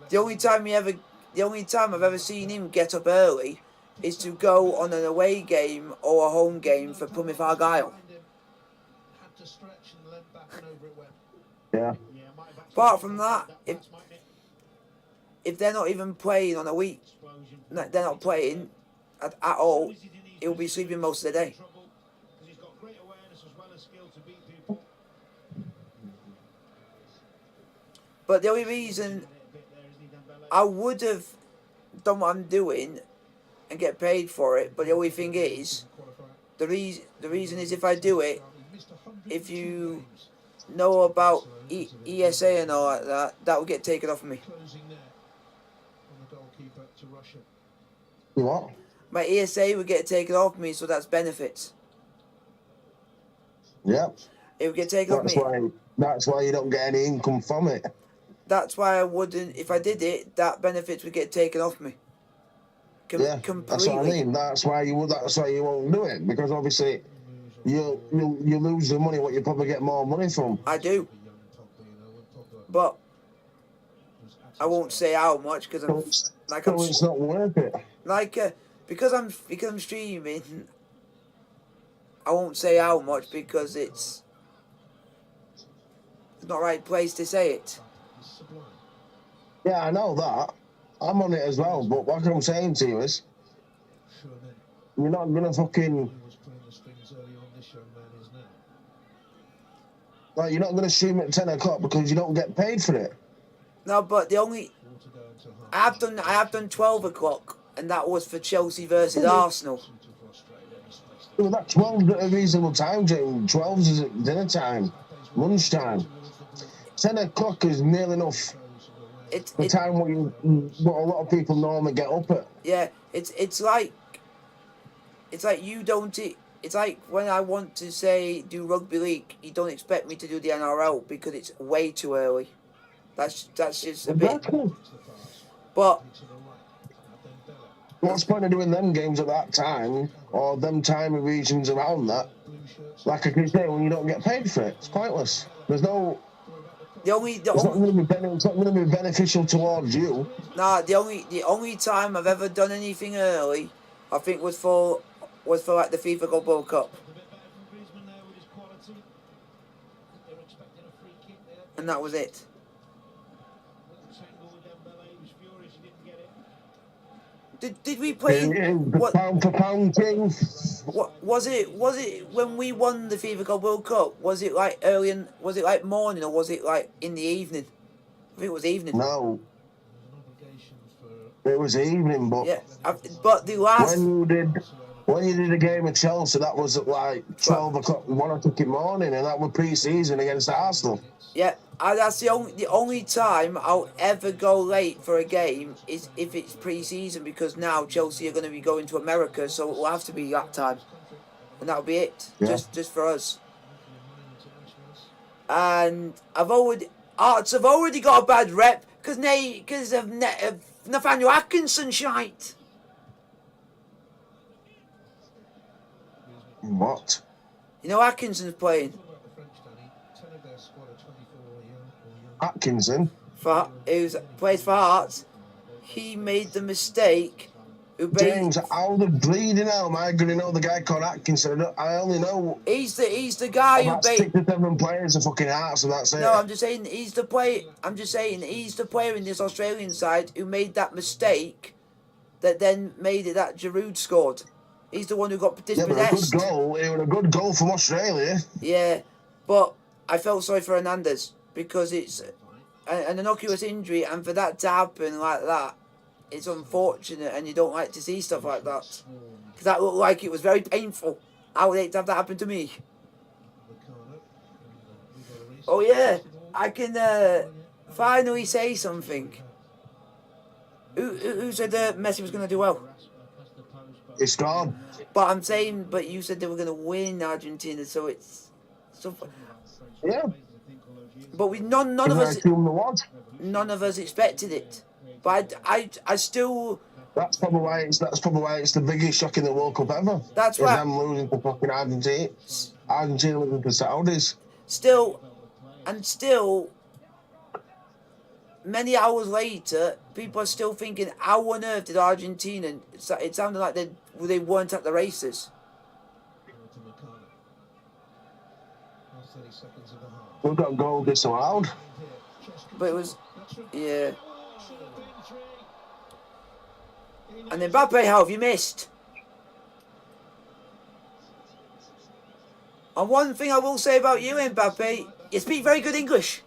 The only time I've ever seen him get up early is to go on an away game or a home game for Plymouth Argyle. Yeah. Apart from that, if they're not even playing on a week, they're not playing at all, he'll be sleeping most of the day. But the only reason I would have done what I'm doing and get paid for it, but the only thing is, the reason is if I do it, if you know about ESA and all like that will get taken off of me. What? My ESA would get taken off me, so that's benefits. Yep. It would get taken off me. That's why you don't get any income from it. That's why I wouldn't. If I did it, that benefits would get taken off me. Yeah, completely. that's what I mean. That's why you won't do it, because obviously you lose the money what you probably get more money from. I do, but I won't say how much because it's not worth it. Because I'm streaming. I won't say how much because it's not the right place to say it. Yeah, I know that. I'm on it as well, but what I'm saying to you is, you're not gonna fucking you're not gonna stream at 10 o'clock because you don't get paid for it. No, but I have done 12 o'clock, and that was for Chelsea versus Arsenal. Well, that 12's at a reasonable time, Jim. 12's is at dinner time, lunchtime. 10 o'clock is near enough. The time what a lot of people normally get up at. Yeah, it's like you don't. It's like when I want to say do rugby league, you don't expect me to do the NRL because it's way too early. That's just a bit. But what's the point of doing them games at that time or them time regions around that? Like I can say, when you don't get paid for it, it's pointless. There's no. It's not going to be beneficial towards you. Nah, the only time I've ever done anything early, I think was for like the FIFA Club World Cup, and that was it. Did we play the pound for pound thing? What was it when we won the FIFA Club World Cup? Was it like early and was it like morning or was it like in the evening? I think it was evening. No, it was evening, but yeah, but the last when you did a game of Chelsea, that was at like 12 o'clock, 1 o'clock in the morning, and that was pre-season against Arsenal. Yeah, that's the only time I'll ever go late for a game is if it's pre-season, because now Chelsea are going to be going to America, so it will have to be that time, and that'll be it. Yeah. Just for us. And Arts have already got a bad rep because of Nathaniel Atkinson shite. What? You know Atkinson's playing. Atkinson? Who plays for Hearts. He made the mistake James, how the bleeding hell am I going to know the guy called Atkinson? I only know He's the guy who about 6 or 7 players of fucking Hearts, and that's it. No, I'm just saying he's the player. I'm just saying he's the player in this Australian side who made that mistake, that then made it that Giroud scored. He's the one who got dispossessed. Yeah, but a good goal. It was a good goal from Australia. Yeah, but I felt sorry for Hernandez because it's an innocuous injury, and for that to happen like that, it's unfortunate, and you don't like to see stuff like that. Because that looked like it was very painful. I would hate to have that happen to me. Oh yeah, I can finally say something. Who said Messi was going to do well? It's gone. But I'm saying, but you said they were going to win Argentina, so it's... Yeah. But none of us expected it. But I still... That's probably why it's the biggest shock in the World Cup ever. That's why them losing to fucking Argentina. Argentina losing to Saudis. Still, many hours later, people are still thinking, how on earth did Argentina... It sounded like they weren't at the races. We've got a goal disallowed. But it was... Yeah. And then Mbappe, how have you missed? And one thing I will say about you, Mbappe, you speak very good English.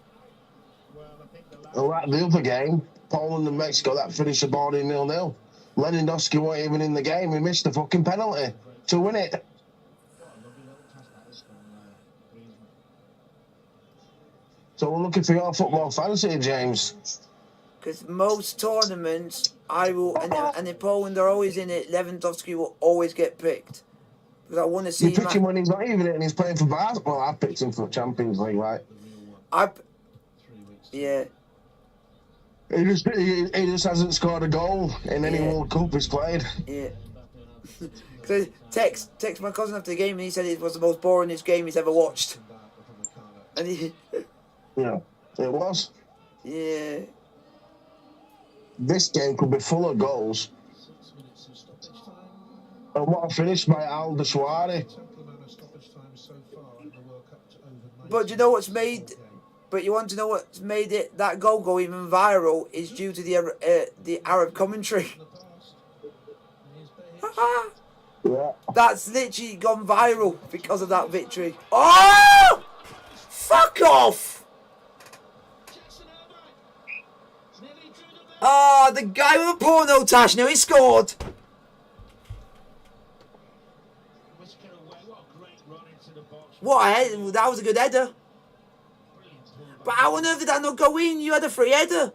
Like the other game, Poland and Mexico, that finished the board in 0-0. Lewandowski wasn't even in the game. He missed the fucking penalty to win it. So we're looking for your football fantasy, James. Because most tournaments, and in Poland they're always in it, Lewandowski will always get picked. Because I want to see You pick him when he's not even in and he's playing for Barcelona. Well, I picked him for Champions League, right? Yeah. He just hasn't scored a goal in any World Cup he's played. Yeah. Because text my cousin after the game and he said it was the most boringest game he's ever watched. And he... Yeah, it was. Yeah. This game could be full of goals. And what a finish by Aldeshwari. But you know what's made... But you want to know what's made that goal go even viral is due to the Arab commentary. Yeah. That's literally gone viral because of that victory. Oh! Fuck off! Oh, the guy with a porno tash nearly scored. What a head. That was a good header. But how on earth did that not go in? You had a free header.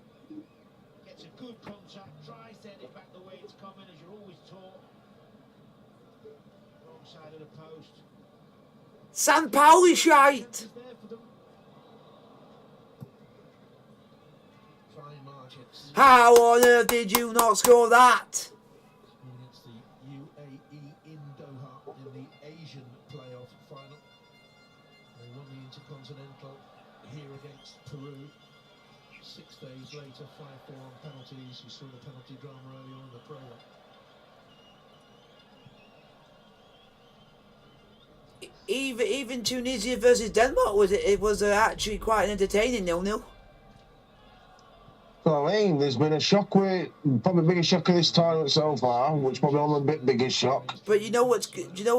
Gets a good contact, tries to head it back the way it's coming, as you're always taught. Wrong side of the post. San Pauli shite. How on earth did you not score that? It's the UAE in Doha in the Asian playoff final. They won the Intercontinental here against Peru. 6 days later, 5-4 on penalties. You saw the penalty drama earlier on the program. Even Tunisia versus Denmark was actually quite an entertaining 0-0. So, I mean, there's been a shock probably the biggest shock of this tournament so far, which probably on the biggest shock. But you know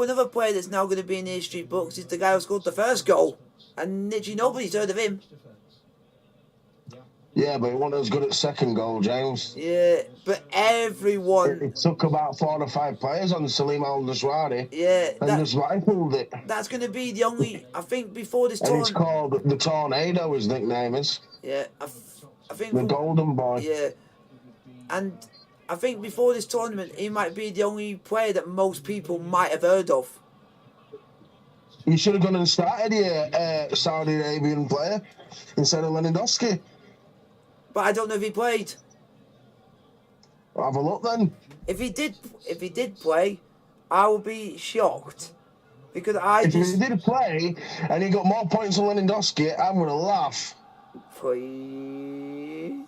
another player that's now going to be in the history books is the guy who scored the first goal, and literally nobody's heard of him. Yeah, but he wasn't as good at second goal, James. Yeah, but everyone... It took about 4 or 5 players on Salim Al-Dashwari. Yeah. And just rifled it. That's going to be the only... I think before this tournament... And it's called the Tornado, his nickname is. Yeah, I think... The Golden Boy. Yeah. And I think before this tournament, he might be the only player that most people might have heard of. You should have gone and started your Saudi Arabian player instead of Lewandowski. But I don't know if he played. Well, have a look then. If he did play, I would be shocked. Because if he did play and he got more points than Lewandowski, I'm going to laugh. Please.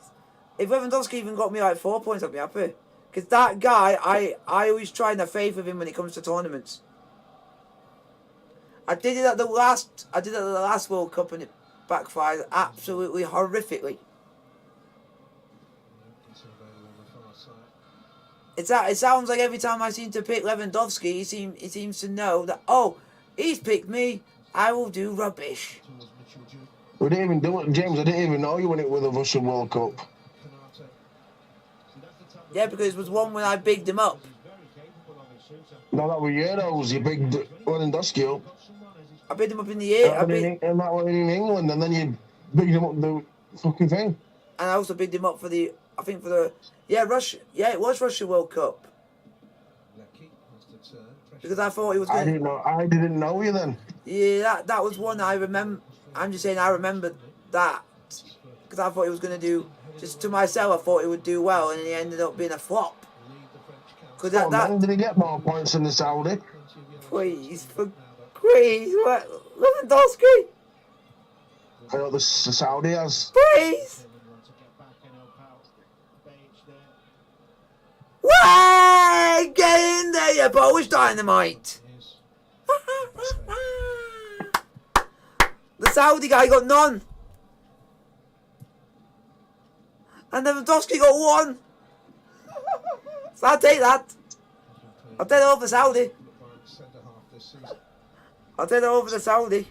If Lewandowski even got me like 4 points, I'd be happy. Because that guy, I always try and have faith with him when it comes to tournaments. I did it at the last World Cup and it backfired absolutely horrifically. It sounds like every time I seem to pick Lewandowski, he seems to know that, oh, he's picked me, I will do rubbish. We didn't even do it, James. I didn't even know you when it was the Russian World Cup. Yeah, because it was one when I bigged him up. No, that was Euros. You bigged Lewandowski up. I bigged him up in the year. And that was in England, and then you bigged him up the fucking thing. And I also bigged him up for the, Russia. Yeah, it was Russia World Cup. Because I thought he was going to... I didn't know you then. Yeah, that was one I remember. I'm just saying I remember that. Because I thought he was going to do... Just to myself, I thought he would do well, and he ended up being a flop. Because did he get more points than the Saudi? Please, what? Lewandowski? I know the Saudi has. Please! Way! Get in there, you Polish dynamite! The Saudi guy got none. And Lewandowski got one. So I'll take that. I'll take it over the Saudi. I'll take it over the Saudi.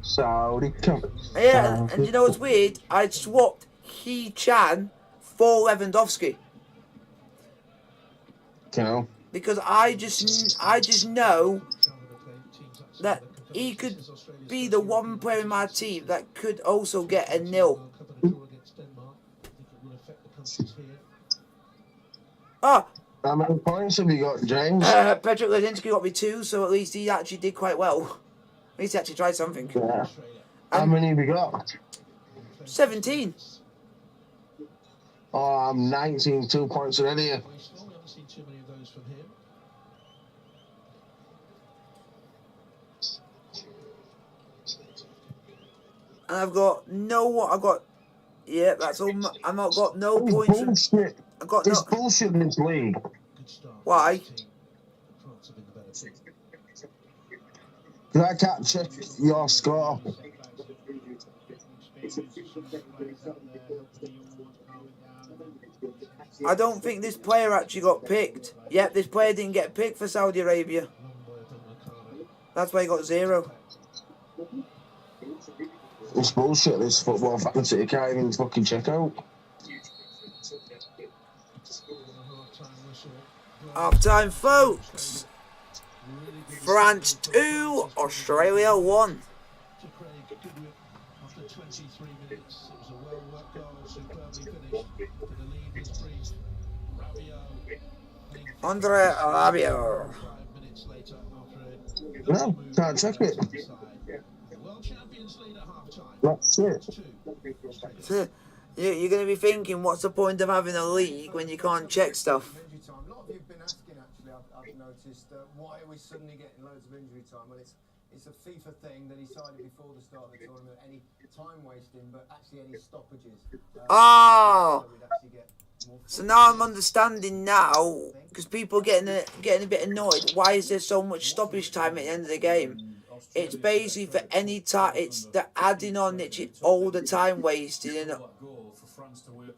Saudi, come. Yeah, and you know what's weird? I'd swapped He-Chan for Lewandowski. You know? Because I just know that he could be the one player in my team that could also get a nil. Ah! How many points have you got, James? Patrick Ledinski got me 2, so at least he actually did quite well. At least he actually tried something. Yeah. How many have you got? 17. Oh, I'm 19, 2 points ahead of you. And I've got yeah, that's all. I've not got no points. Bullshit. I've got It's bullshit in this league. Why? Because I can't check your score. I don't think this player actually got picked. Yep, this player didn't get picked for Saudi Arabia. That's why he got 0. It's bullshit, this football fantasy. You can't even fucking check out. Half time, folks. France 2, Australia 1. Andre Rabiot. No, can't check it. That's it. You're going to be thinking, what's the point of having a league when you can't check stuff? A lot of you have been asking, actually, I've noticed, why are we suddenly getting loads of injury time? Well, it's a FIFA thing. They decided before the start of the tournament, any time wasting, but actually any stoppages. So now I'm understanding now, because people are getting a bit annoyed. Why is there so much stoppage time at the end of the game? It's basically for any time. It's the adding on literally all the time wasted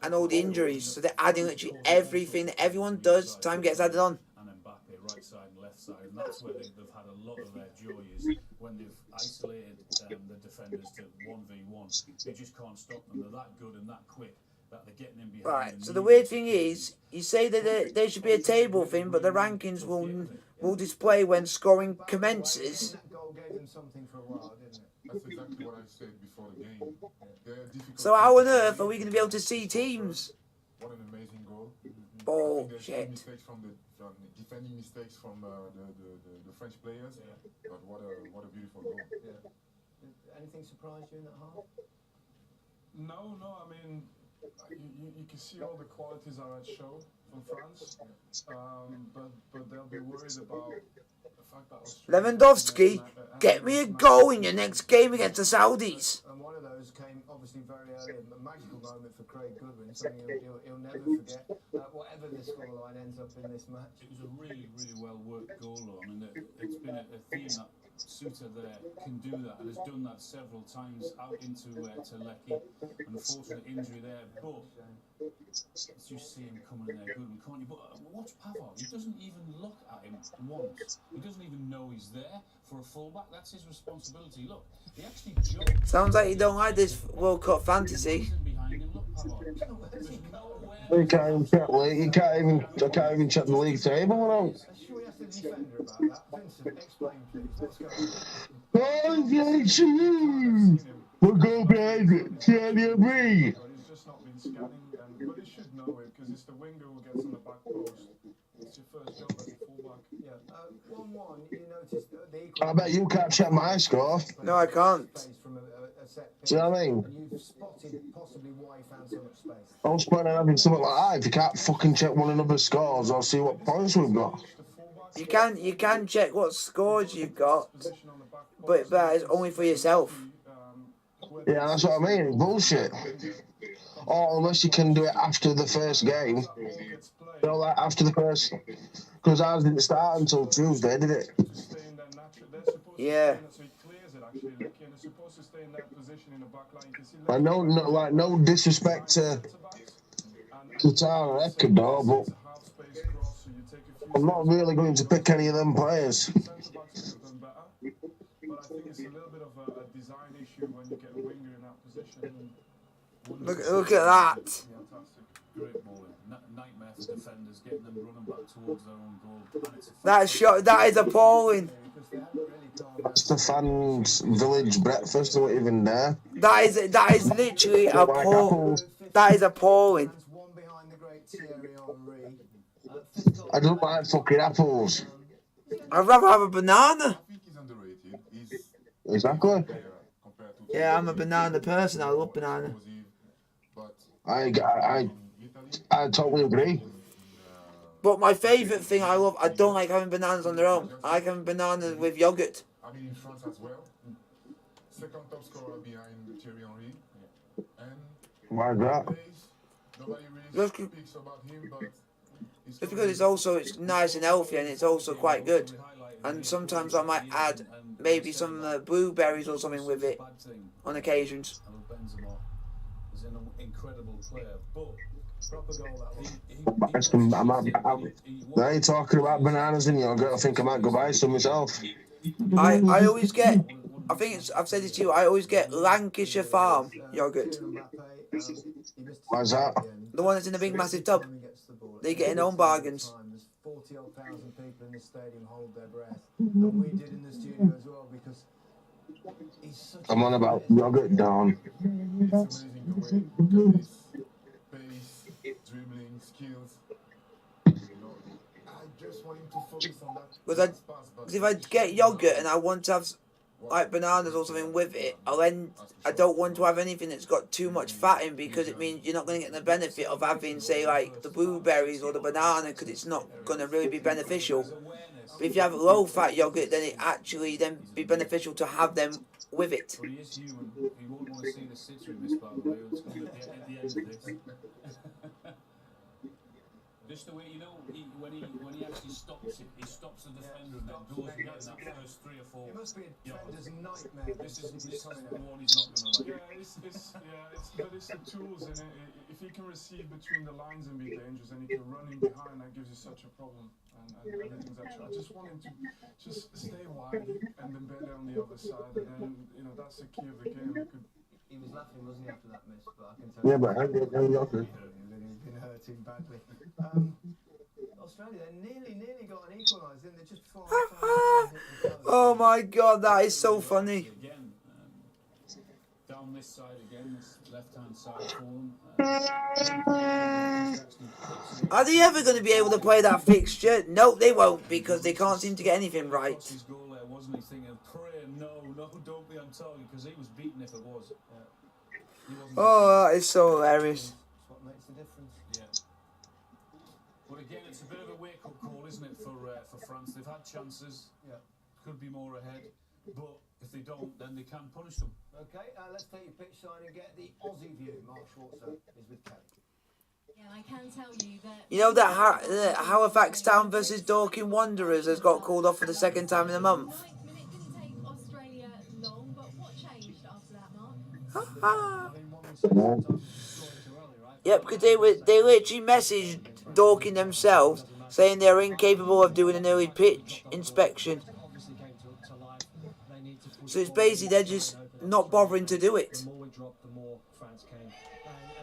and all the injuries. So they're adding literally everything that everyone does. Time gets added on. And Mbappe right side and left side, and that's where they've had a lot of their joys when they've isolated the defenders to 1v1. They just can't stop them. They're that good and that quick that they're getting in behind. Right. So the weird thing is, you say that there should be a table thing, but the rankings will display when scoring commences. Something for a while, didn't it? That's exactly what I said before the game. So how on earth are we going to be able to see teams? What an amazing goal. Bullshit. Defending mistakes from the French players, but what a beautiful goal. Yeah. Anything surprised you in that half? No, I mean, you can see all the qualities are at show from France, but they'll be worried about the fact that Australia Lewandowski, get me a goal in your next game against the Saudis. And one of those came obviously very early, a magical moment for Craig Goodwin, something he'll never forget, whatever the scoreline ends up in this match. It was a really, really well worked goal, though. I mean, it's been a theme that Suter there can do that and has done that several times out into Lecky. Unfortunate injury there, but you see him coming in there, Goodwin, can't you? But watch Pavard. He doesn't even look at him once. He doesn't even know he's there for a fullback. That's his responsibility. Look, he actually jumped. Sounds like you don't like this World Cup fantasy. Behind him. Look, Pavard. You can't even check I can't even check the league table now. Sure, he has to defender about that. Vincent, explain please. What's going on? We'll go behind Thierry Henry. He's just not been scanning, but he should know it because it's the winger who gets on the back post. It's your first job as a fullback. Yeah, 1-1, you noticed the equal... I bet you can't check my score. No, I can't. From a set piece. Do you know what I mean? And you've spotted possibly why he found so much space. I'm spending having something like that if you can't fucking check one another's scores or see what points we've got. You can check what scores you've got, but that is only for yourself. Yeah, that's what I mean. It's bullshit. Or unless you can do it after the first game. You know, like after the first... Because ours didn't start until Tuesday, did it? Yeah. I know, no disrespect to Qatar or Ecuador, but I'm not really going to pick any of them players. But I think it's a little bit of a design issue when you get a winger in that position. Look at that. Fantastic. Great ball. Nightmare for defenders, getting them running back towards their own goal. And it's a That is appalling. It's the fans' village breakfast or even there. That is literally appalling. That is appalling. One behind the great Thierry Henry. I don't like fucking apples. I'd rather have a banana. I think he's underrated. He's Exactly. compared to Yeah, I'm a banana person. I love banana. but I totally agree. But my favourite thing I don't like having bananas on their own. I like having bananas with yogurt. I mean in France as well. Second top scorer behind Thierry Henry. And Why is that? nobody really Just speaks about him, but because it's nice and healthy and it's also quite good. And sometimes I might add maybe some blueberries or something with it on occasions. Benzema is an incredible player, but proper goal Now you're talking about bananas and yogurt. I think I might go buy some myself. I always get, I've said this to you, I always get Lancashire Farm yogurt. Why's that? The one that's in the big massive tub. They get in own bargains. 40,000 people in the stadium hold their breath. And we did in the studio as well because he's such I'm on about yogurt, Dawn. it's amazing the way look at his pace, dribbling, skills. You know, I just want him to focus on that. Because if I get yogurt and I want to have like bananas or something with it, I don't want to have anything that's got too much fat in because it means you're not going to get the benefit of having, say, like the blueberries or the banana because it's not going to really be beneficial. But if you have low fat yogurt, then it actually then be beneficial to have them with it. But he is human. He won't want to see the City in this, by the way. It's going to be at the end of this. Just the way, you know, when he actually stops it, he stops the defender and then goes and gets that first 3 or 4. It must be a yards. defender's nightmare. This is the one he's not going to like. But it's the tools in it. If he can receive between the lines and be dangerous, and he can run in behind, that gives you such a problem. And everything's actually. I just want him to just stay wide and then Dembele on the other side, and then that's the key of the game. He was laughing, wasn't he, after that miss? But I can tell Yeah, but I get yogurt. he's been hurting badly. Australia, they nearly got an equaliser, didn't they? Just before Oh my god, that is so funny. Again, down this side again, this left-hand side for him. Are they ever going to be able to play that fixture? No, they won't because they can't seem to get anything right. His goal there, wasn't he? Thinking, pray, no, don't be on target because he was beaten if it was. He wasn't. Oh, that is so hilarious. That's what makes the difference. difference. Yeah. But again, it's a bit of a wake-up call, isn't it, for France? They've had chances. Yeah. Could be more ahead. But if they don't, then they can punish them. Okay, let's take your pitch side and get the Aussie view. Mark Schwarzer is with Kelly. Yeah, I can tell you that. You know that Halifax Town versus Dorking Wanderers has got called off for the second time in a month. 9th minute didn't take Australia long, but what changed after that, Mark? Yep, because they literally messaged Dorking themselves saying they were incapable of doing an early pitch inspection. So it's basically they're just not bothering to do it. The more we dropped, the more France came. And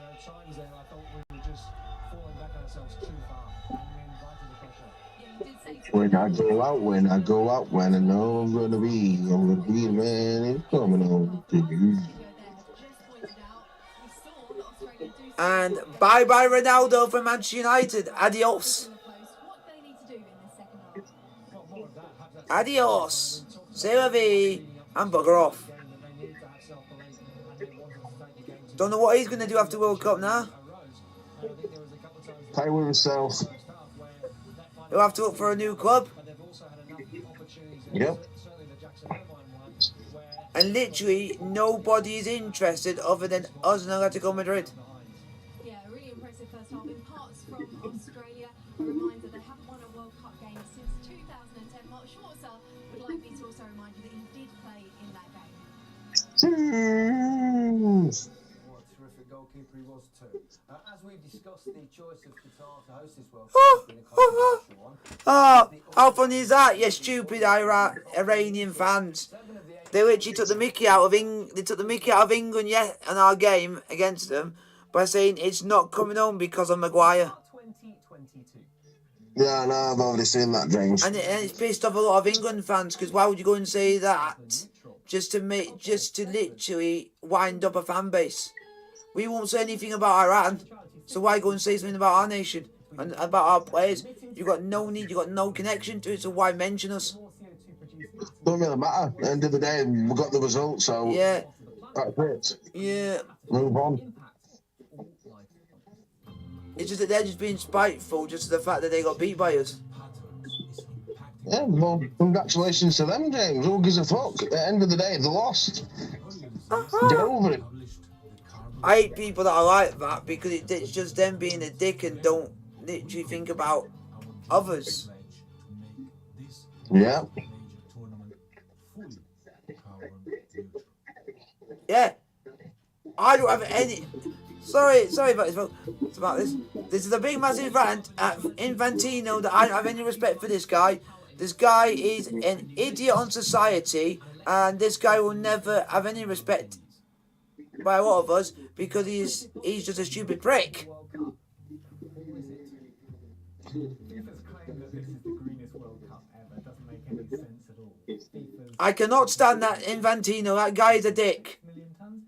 at times then I thought we were just falling back on ourselves too far. And we invited the pressure. Yeah, you did say to When I go out, when I know I'm gonna be the man who's coming home to you. just pointed out, we saw that Australia do And bye bye Ronaldo for Manchester United. Adios. in the post. What do they need to do in this second half? Well, more of that. Perhaps that's Adios. C'est la vie. And bugger off. the game that they needed to have self-belief and they wanted to take the game to Don't know what he's going to do after World Cup now. arose. And I think there was a couple of times Play with himself. first half where that final He'll have to look for a new club. but they've also had enough opportunities. Yep. Certainly the Jackson Irvine one where And literally nobody is interested other than us and Atletico Madrid. Yeah, a really impressive first half in parts from Australia. A reminder they haven't won a World Cup game since 2010. Mark Schwarzer would like me to also remind you that he did play in that game. What a terrific goalkeeper he was too. As we've discussed, the choice of Qatar to host this World Cup has been a controversial one. Oh, how funny is that, you stupid Iranian fans? They literally took the Mickey out of England. They took the Mickey out of England yet in our game against them by saying it's not coming home because of Maguire. 2022. Yeah, no, I've already seen that, James. And it's pissed off a lot of England fans because why would you go and say that just to literally wind up a fan base? We won't say anything about Iran, so why go and say something about our nation and about our players? You got no need, you got no connection to it, so why mention us? Don't really matter. At the end of the day, we got the result, so Yeah, that's it. yeah. Move on. It's just that they're just being spiteful just to the fact that they got beat by us. Yeah, well, congratulations to them, James. Who gives a fuck? At the end of the day, they lost. Get over it. I hate people that are like that because it's just them being a dick and don't literally think about others. Yeah. Yeah. I don't have any... Sorry about this, folks. It's about this. This is a big, massive rant at Infantino that I don't have any respect for this guy. This guy is an idiot on society, and this guy will never have any respect by a lot of us because he's just a stupid prick. FIFA's claim that this is the greenest World Cup ever doesn't make any sense at all. FIFA's I cannot stand that Infantino. That guy is a dick. million tons.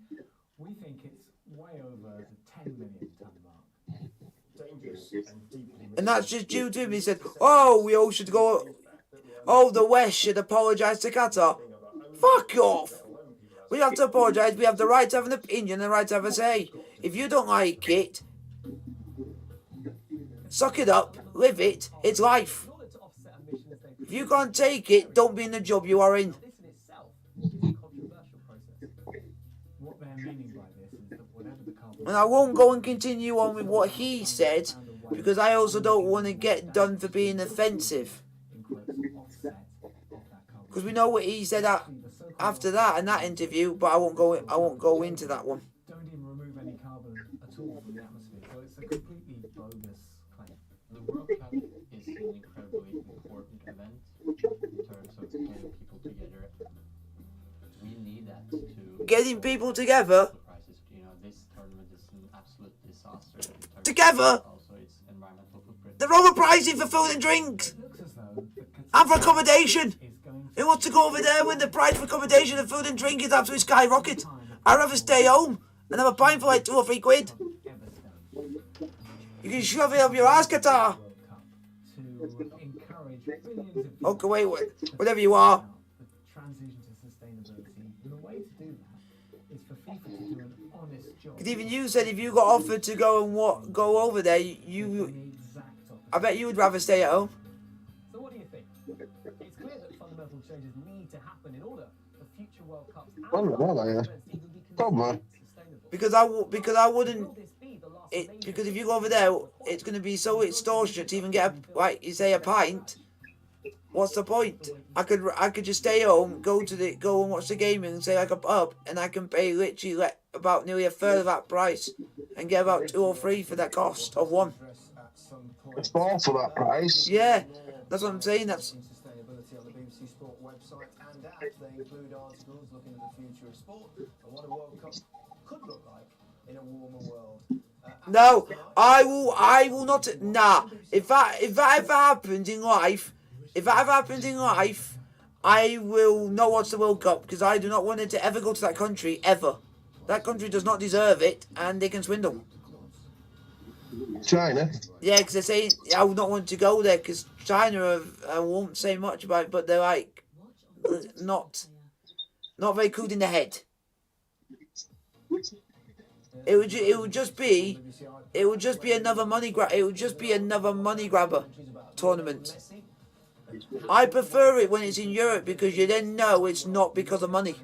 We think it's way over the 10 million ton mark. Dangerous and deeply. And that's just due to him. He said, oh, we all should go... Oh, the West should apologise to Qatar. Fuck off. We have to apologise. We have the right to have an opinion and the right to have a say. If you don't like it, suck it up, live it. It's life. In order to offset emissions, they If you can't take it, don't be in the job you are in. this in itself is a controversial process. What they're meaning by this is that whatever the carbon And I won't go and continue on with what he said because I also don't want to get done for being offensive. in quotes offset of that carbon. Because we know what he said after that in that interview, but I won't go into that one. Don't even remove any carbon at all from the atmosphere. So it's a completely bogus claim. The World Cup is an incredibly important event in terms of getting people together. We need that to Getting people together. the prices. You know, this tournament is an absolute disaster. In terms Together? of also its environmental footprint. They're overpricing for food and drinks It looks as though the and for accommodation. is going Who wants to go over there when the price for accommodation and food and drink is absolutely skyrocket? I'd rather stay home and have a pint for like 2 or 3 quid. to devastate You can shove it up your ass, Qatar. World Cup to encourage billions of people Okay, wait, whatever you are. the transition to sustainability. And the way to do that is for FIFA to do an honest Because even you said if you got offered to go and go over there, I bet you would rather stay at home. So what do you think? It's clear that fundamental changes need to happen in order for future World Cups and events to even be considered sustainable. Because I wouldn't. Because if you go over there, it's going to be so extortionate to even get you say a pint. What's the point? I could just stay home, go and watch the game and say like a pub, and I can pay literally about nearly a third of that price, and get about 2 or 3 for that cost of one. It's all for that price. Yeah, that's what I'm saying. That's. Sustainability on the BBC Sport website and app. They include articles looking at the future of sport and what a World Cup could look like in a warmer world. No, I will not. Nah, if that ever happens in life, I will not watch the World Cup because I do not want it to ever go to that country ever. That country does not deserve it, and they can swindle. China. Yeah, because they're saying I would not want to go there because China I won't say much about it, but they're like not very cool in the head. It would just be another money grab. It would just be another money grabber tournament. I prefer it when it's in Europe because you then know it's not because of money.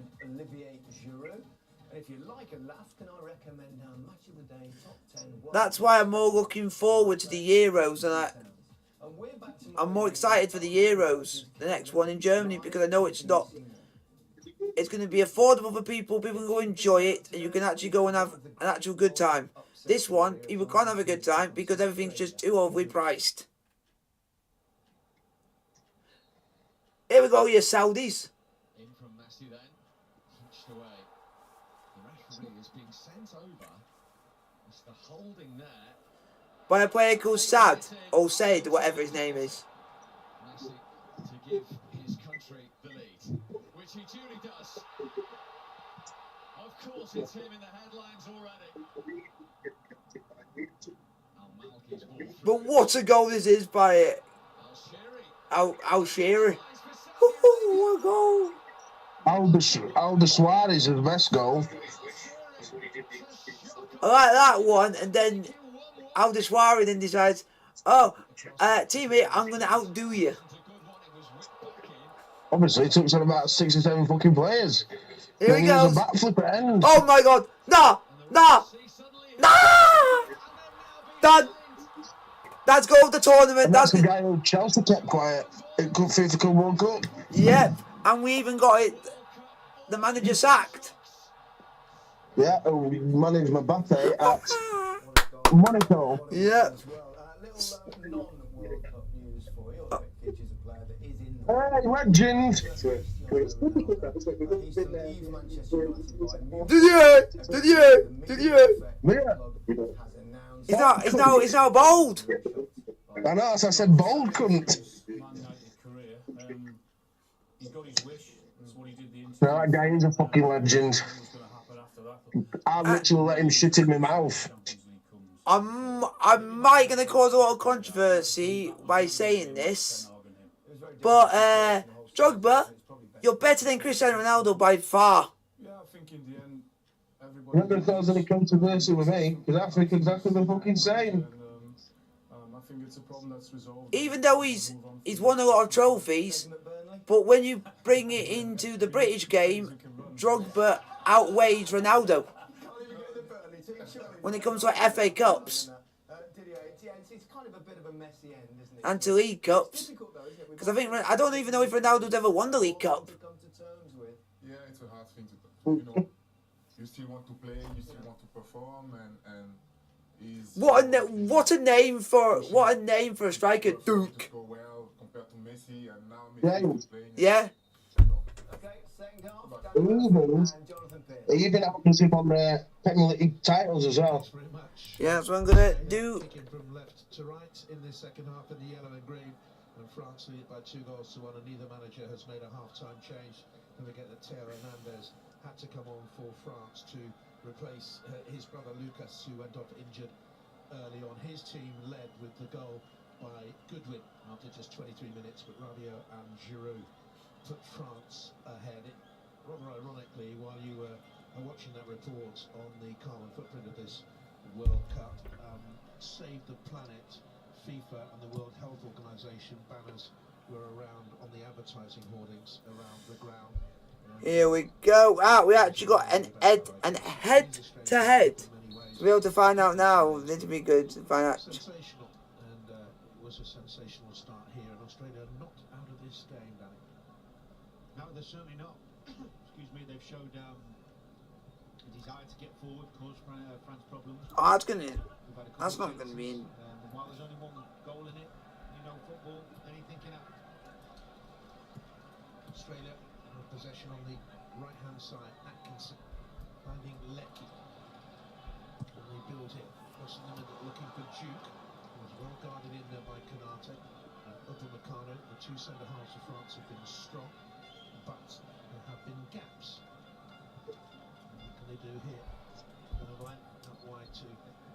That's why I'm more looking forward to the Euros, and I'm more excited for the Euros, the next one in Germany, because I know it's not. It's going to be affordable for people. People can go enjoy it, and you can actually go and have an actual good time. This one, people can't have a good time because everything's just too overly priced. Here we go, you Saudis. In from Messi then, touched away. The referee is being sent over. It's the holding there. By a player called Sad, or Said, whatever his name is. Messi to give his country the lead, which he duly does. Of course, it's him in the headlines already. Al-Malki's ball through. But what a goal this is by Al-Shiri. What a goal! Aldo Suarez is the best goal. I like that one, and then Aldo Suarez then decides, teammate, I'm going to outdo you. Obviously, it took about 6 or 7 fucking players. Here he goes. A backflip at end. Oh my god! Nah! Done! That's goal of the tournament. And that's the guy who Chelsea kept quiet. It could FIFA Club World Cup. Yep, and we even got it. The manager sacked. Yeah, who managed Mbappe at Monaco. Yeah. Hey, legend! Did you? Yeah. He's now bold. I know, as I said, bold couldn't. No, that guy is a fucking legend. I literally let him shit in my mouth. I'm might gonna cause a lot of controversy by saying this, but Drogba, you're better than Cristiano Ronaldo by far. Yeah, I think in the end, everybody. You're not going to cause any controversy with me, because I think exactly the fucking same. I think it's a problem that's resolved. Even though he's won a lot of trophies, but when you bring it into the British game, Drogba outweighs Ronaldo. When it comes to like FA Cups and to League Cups, because I don't even know if Ronaldo's ever won the League Cup. Yeah, it's a hard thing to, you know. You still want to play, you still want to perform, and what a name for a striker, Duke. Well, compared to Messi, and now Messi is playing. Yeah. He even happens up on the Premier League titles as well. Yeah, that's what I'm gonna do. From left to right in this second half in the yellow and green, and France lead by 2-1, and neither manager has made a half-time change. And we get that Theo Hernandez had to come on for France to replace his brother Lucas, who went off injured early on. His team led with the goal by Goodwin after just 23 minutes, but Rabiot and Giroud put France ahead. Rather ironically, while you were watching that report on the carbon footprint of this World Cup. Save the Planet, FIFA and the World Health Organization banners were around on the advertising hoardings around the ground. Here we go. We actually got an head-to-head. To be able to find out now, this would be good to find out. Sensational, and it was a sensational start here, and Australia not out of this game, Danny. No, they're certainly not. Excuse me, they've showed a desire to get forward, cause France problems. Oh, that's not gonna be in. While there's only one goal in it, you know, football, anything can happen. Australia in possession on the right-hand side. Atkinson finding Leckie. And they build it. Crossing the middle, looking for Duke. Who was well guarded in there by Canate. Upamecano, the two centre-halves of France have been strong, but there have been gaps. And what can they do here? Irvine out wide to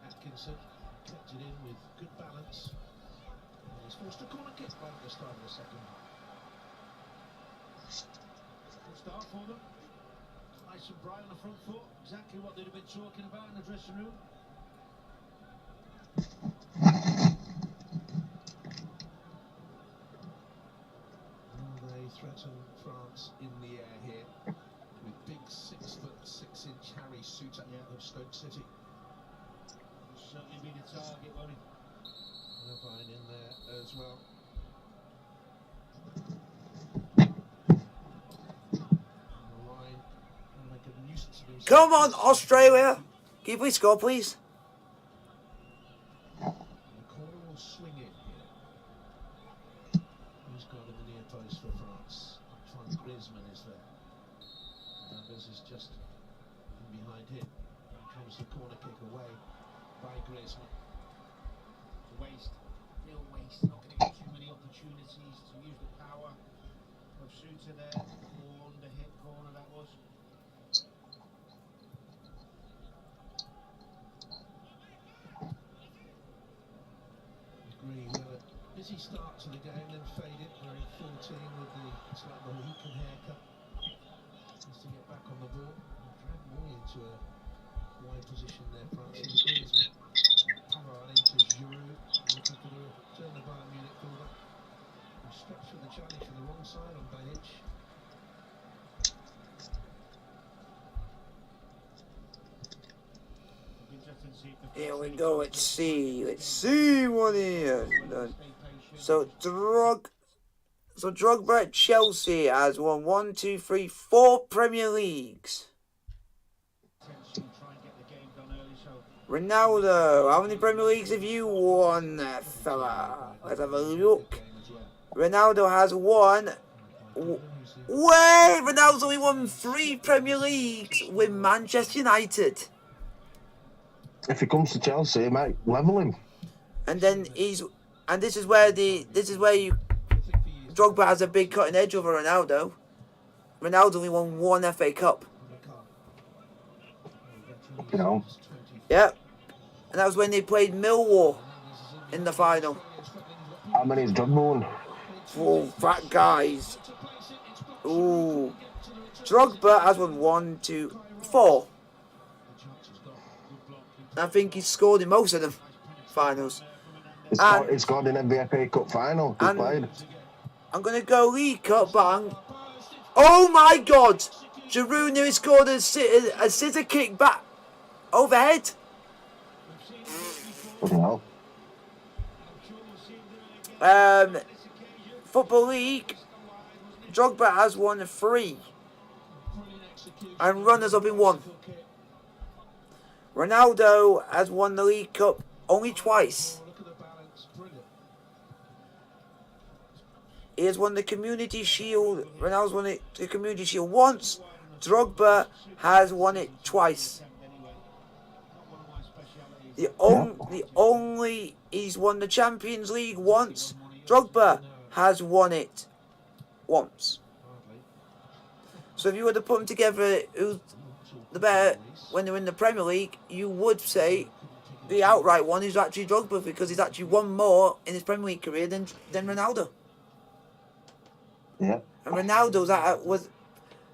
Atkinson. Kept it in with good balance. And he's forced a corner kick right at the start of the second half. Good start for them. Nice and bright on the front foot. Exactly what they'd have been talking about in the dressing room. Well, they threaten France in the air here with big 6'6" Harry Souttar of Stoke City. Certainly been a target, won't he? Irvine in there as well. Come on, Australia! Can you please score, please? The corner will swing in here. Who's got in the near post for France? Antoine Griezmann is there. Numbers is just in behind him. Here comes the corner kick away by Griezmann. Waste, real waste. Not going to get too many opportunities to use the power of Souttar there. Under hit corner that was. Green with a busy start to the game, then faded. Wearing 14 with the slight Mohican haircut. Has to get back on the ball. Drag Moy into a wide position there, Francis Griezmann. Pavard into Giroud. Looking for the turn the Bayern Munich forward. Stretch for the challenge from the wrong side on Bajic. Here we go. Let's see what he has done. So Drogba at Chelsea has won 1, 2, 3, 4 Premier Leagues. Ronaldo, how many Premier Leagues have you won, fella? Let's have a look. Ronaldo has won. Wait, Ronaldo's only won 3 Premier Leagues with Manchester United. If he comes to Chelsea, he might level him. And then this is where Drogba has a big cutting edge over Ronaldo. Ronaldo only won 1 FA Cup. You know. Yep. And that was when they played Millwall in the final. How many has Drogba won? Oh, fat guys. Ooh. Drogba has won 1, 2, 4. I think he's scored in most of them finals. He scored in every FA Cup final he played. I'm going to go League Cup, but oh my God! Giroud nearly scored a scissor kick back overhead. Well. Football League, Drogba has won 3. And runners up in 1. Ronaldo has won the League Cup only twice. He has won the Community Shield. Ronaldo's won the Community Shield once. Drogba has won it twice. The only he's won the Champions League once. Drogba has won it once. So if you were to put them together, who's the better when they're in the Premier League, you would say the outright one is actually Drogba, because he's actually won more in his Premier League career than Ronaldo. Yeah. And Ronaldo's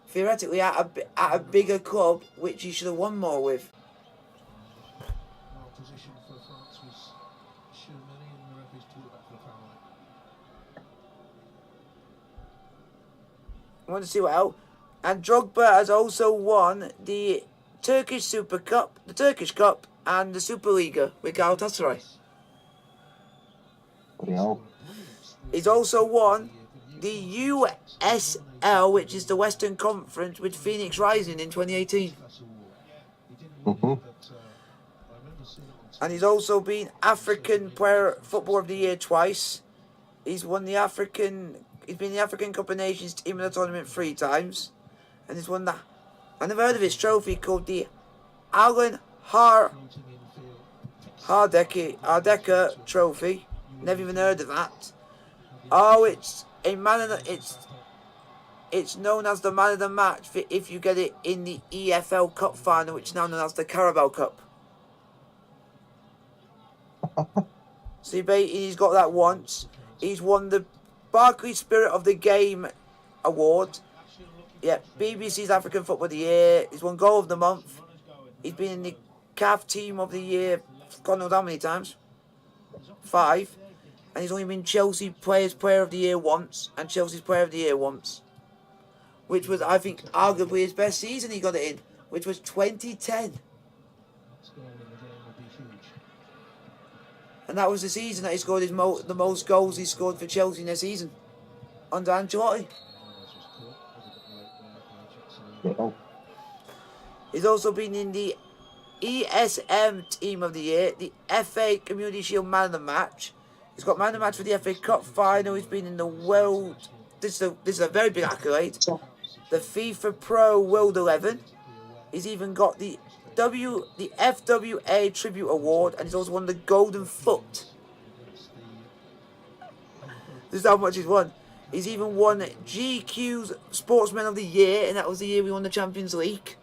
theoretically at a bigger club, which he should have won more with. Well positioned for France was Shermani, and the referee's pulled it back for the foul line. I want to see what else. And Drogba has also won the Turkish Super Cup, the Turkish Cup, and the Superliga with Galatasaray. Yeah. He's also won the USL, which is the Western Conference, with Phoenix Rising in 2018. And he's also been African Player Footballer of the Year twice. He's won the He's been the African Cup of Nations team in the tournament 3 times. And he's won that. I never heard of his trophy called the Alan Hardeka Trophy. Never even heard of that. Oh, it's a it's known as the man of the match if you get it in the EFL Cup final, which is now known as the Carabao Cup. So he's got that once. He's won the Barclays Spirit of the Game Award. Yeah, BBC's African Football of the Year. He's won Goal of the Month. He's been in the CAF Team of the Year, God knows how many times. 5. And he's only been Chelsea Player of the Year once, and Chelsea's Player of the Year once. Which was, I think, arguably his best season he got it in, which was 2010. And that was the season that he scored the most goals he scored for Chelsea in a season, under Ancelotti. Yeah. He's also been in the ESM Team of the Year, the FA Community Shield Man of the Match. He's got Man of the Match for the FA Cup final. He's been in the World... This is a very big accolade. The FIFA Pro World 11. He's even got the FWA Tribute Award, and he's also won the Golden Foot. This is how much he's won. He's even won GQ's Sportsman of the Year, and that was the year we won the Champions League.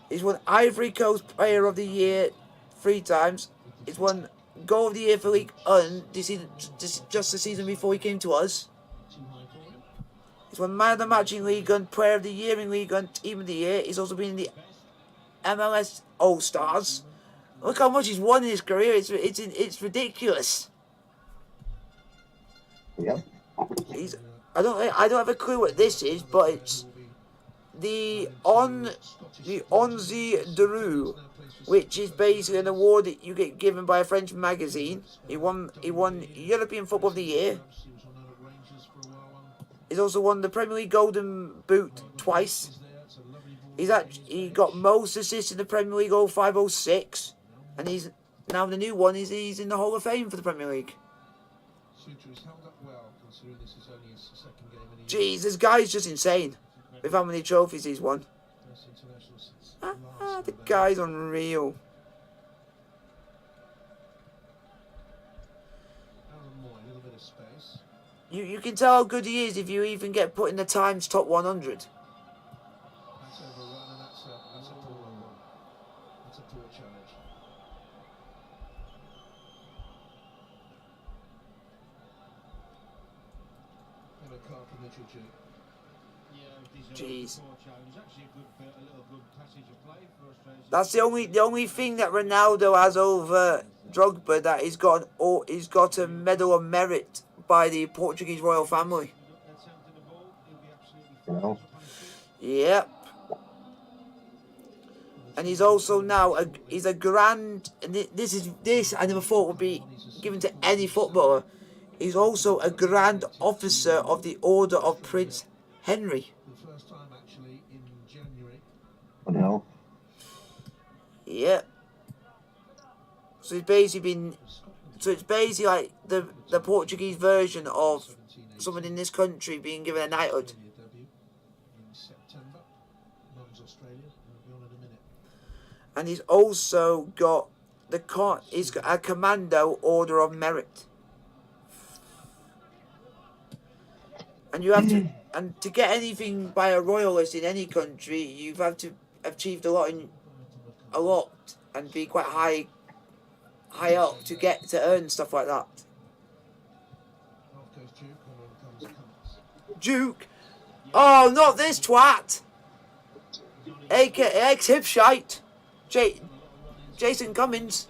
He's won Ivory Coast Player of the Year 3 times. He's won Goal of the Year for League One just the season before he came to us. He's won Man of the Match in League One, Player of the Year in League One, Team of the Year. He's also been in the MLS All-Stars. Look how much he's won in his career. It's ridiculous. Yep. I don't have a clue what this is, but it's the Onze d'Or, which is basically an award that you get given by a French magazine. He won European Football of the Year. He's also won the Premier League Golden Boot twice. He got most assists in the Premier League 05-06, and he's now the new one. He's in the Hall of Fame for the Premier League. Jeez, this guy's just insane with how many trophies he's won. The guy's unreal. You can tell how good he is if you even get put in the Times top 100. Jeez. That's the only thing that Ronaldo has over Drogba, that he's got a Medal of Merit by the Portuguese royal family. Well. Yep. And he's also now he's a grand. And this I never thought would be given to any footballer. He's also a Grand Officer of the Order of Prince Henry. No. Yep. So it's basically like the Portuguese version of someone in this country being given a knighthood. And he's also got he's got a Commando Order of Merit. And you have to, and to get anything by a royalist in any country, you have to have achieved a lot, and be quite high up to earn stuff like that. Duke. Oh, not this twat! Ex-hip shite. Jason Cummins.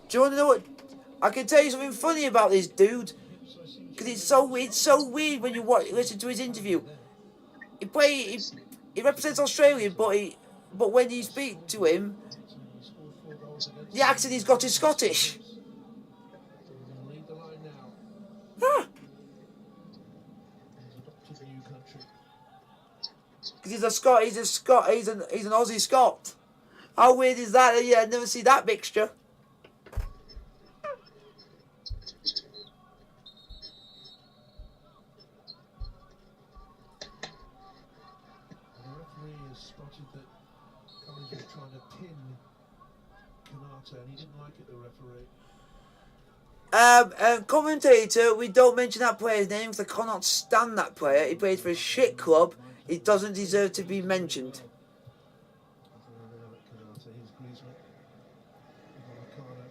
Do you want to know what? I can tell you something funny about this dude. Because it's so weird when you listen to his interview. He represents Australia, but when you speak to him, the accent he's got is Scottish. Huh. Because he's an Aussie Scot. How weird is that? Yeah, I never see that mixture. The referee has spotted that Cummins was trying to pin Kanata, and he didn't like it, the referee. Commentator, we don't mention that player's name because I cannot stand that player. He plays for a shit club. He doesn't deserve to be mentioned.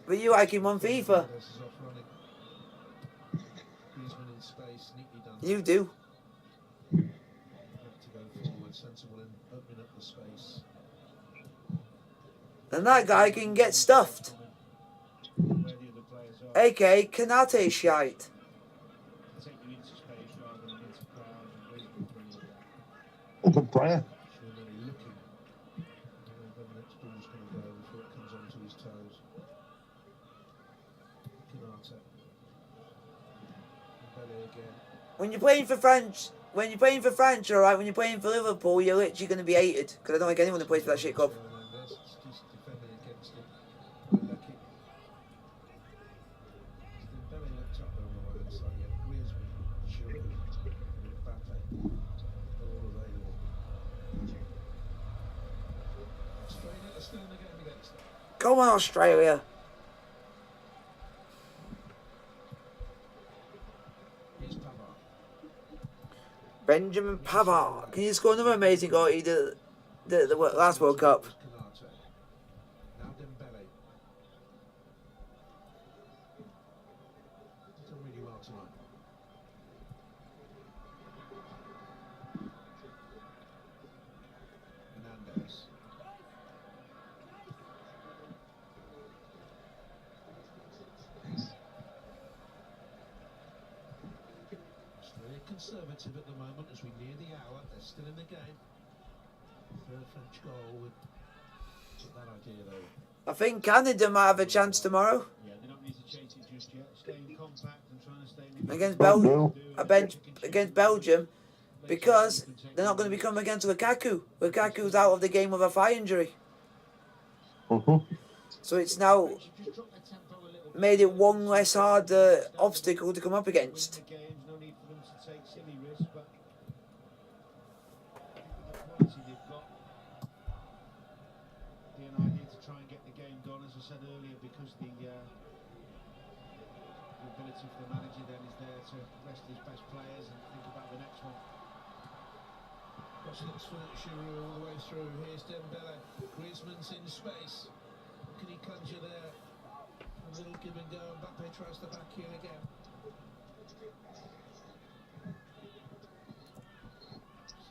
But you like him on FIFA. You do. And that guy can get stuffed. A.K.A. Kanate shite. Good player. When you're playing for France, alright, when you're playing for Liverpool, you're literally going to be hated. Because I don't like anyone that plays for that shit club. Come on, Australia. Benjamin Pavard. Can you score another amazing goal he did the last World Cup? Conservative at the moment as we near the hour. They're still in the game. Third French goal would put that idea though. I think Canada might have a chance tomorrow. Yeah, they don't need to chase it just yet. Staying compact and trying to stay against Belgium because they're not going to be coming against Lukaku. Lukaku's out of the game with a thigh injury. So it's now made it one less hard obstacle to come up against. All the way through. Here's Dembele. Griezmann's in space. Can he conjure there? A little give and go. Mbappe tries the back heel again.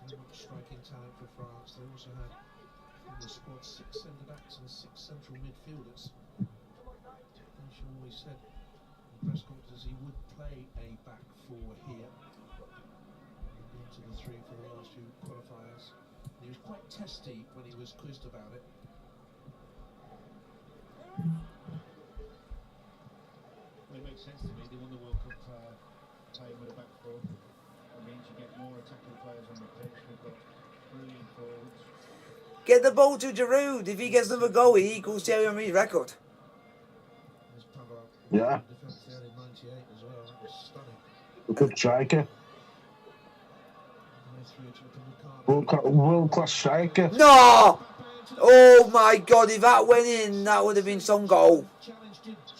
So much striking talent for France. They also had from the squad 6 centre backs and 6 central midfielders. Deschamps always said in press conferences he would play a back four here. Into the 3 for the last few qualifiers. He was quite testy when he was quizzed about it. Well, it makes sense to me. They won the World Cup playing with a back four. That means you get more attacking players on the pitch. We've got brilliant forwards. Get the ball to Giroud. If he gets another goal, he equals Thierry Henry's record. Yeah. Good striker. World-class striker. No! Oh my God, if that went in, that would have been some goal.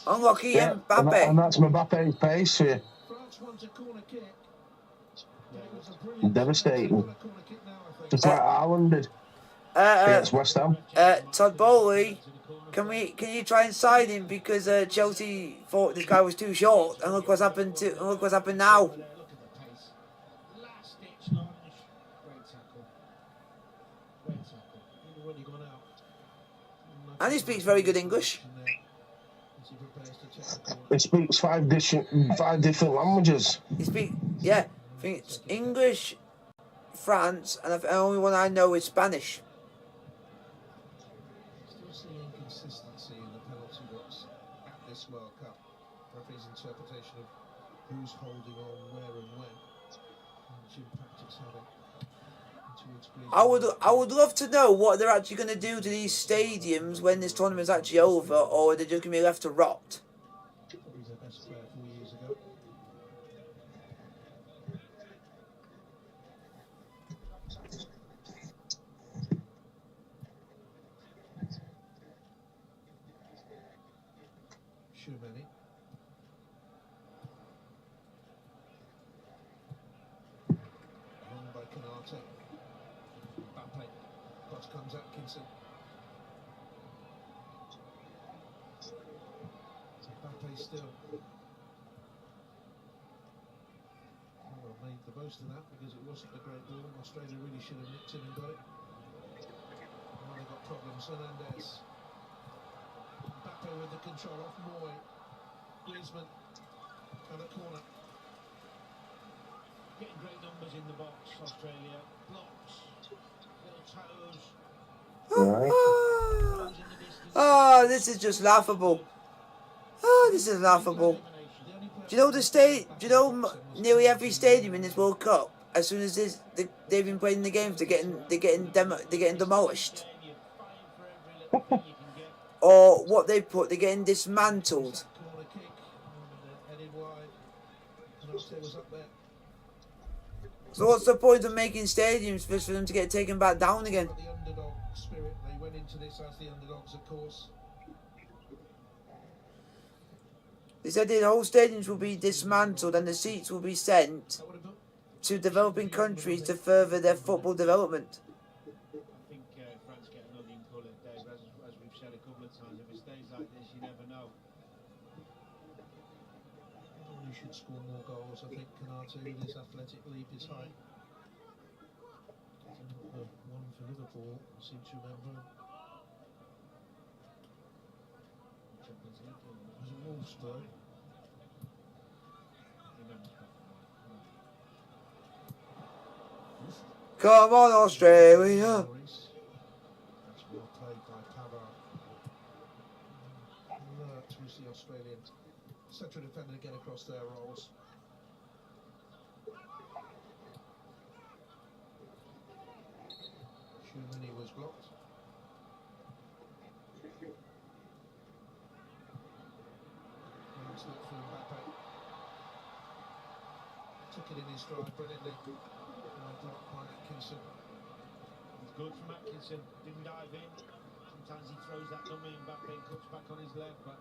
Unlucky Mbappe. And that's Mbappe's pace here. Devastating. Just like Haaland did. Against West Ham. Todd Bowley, can you try and sign him because Chelsea thought this guy was too short, and look what's happened now. Look at the pace. Last ditch lunge. Great tackle. Great tackle. Already gone out. And he speaks very good English. As he prepares to take the corner. He speaks five different languages. He speaks, yeah, I think it's English, France, and the only one I know is Spanish. Still seeing inconsistency in the penalty box at this World Cup. Referee's interpretation of who's holding on where and when, and which impact it's having. I would love to know what they're actually going to do to these stadiums when this tournament's actually over, or are they just going to be left to rot? Probably their best player 4 years ago. Shumeni. Wrong by Canate. Mbappe. Cross comes Atkinson. Mbappe still. Well, made the most of that because it wasn't a great ball. Australia really should have nicked him and got it. Now they've got problems. Hernandez. Mbappe with the control off Moy. Griezmann. And a corner. Getting great numbers in the box, Australia. Blocks. Little toes. Right. Toes in the distance. Oh, this is just laughable. Oh, this is laughable. Do you know nearly every stadium in this World Cup, as soon as they've been playing the games, they're getting demolished. Or what they put, they're getting dismantled. Corner kick. Headed wide. Canate was up there. So what's the point of making stadiums for them to get taken back down again? The underdog spirit. They went into this as the underdogs, of course. They said the whole stadiums will be dismantled and the seats will be sent to developing countries to further their football development. I think France get another call it, Dave, as we've said a couple of times. If it stays like this, you never know. You should score more goals. I think Canate with his athletic leap is high. The one for Liverpool, I seem to remember. Was it Wolfsburg? Come on, Australia! That's well played by Pavard. Alert was the Australian central defender to get across their roles. Shumeni was blocked. Slip for Mbappe. Took it in his stride brilliantly. Blocked by Atkinson. It's good from Atkinson. Didn't dive in. Sometimes he throws that dummy Mbappe and cuts back on his leg, but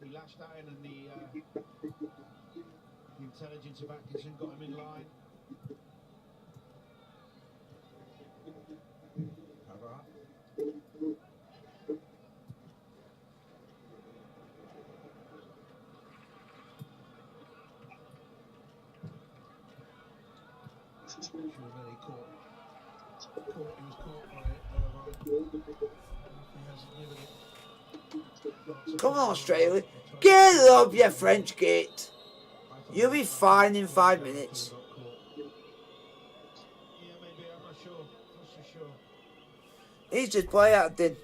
he lashed that in, and the intelligence of Atkinson got him in line. Pavard. Shumeni caught. He was caught by it. He hasn't given it. Come on, Australia. Get up, you French git. You'll be fine in 5 minutes. Yeah, maybe, I'm not sure. Not so sure. He's just play acting.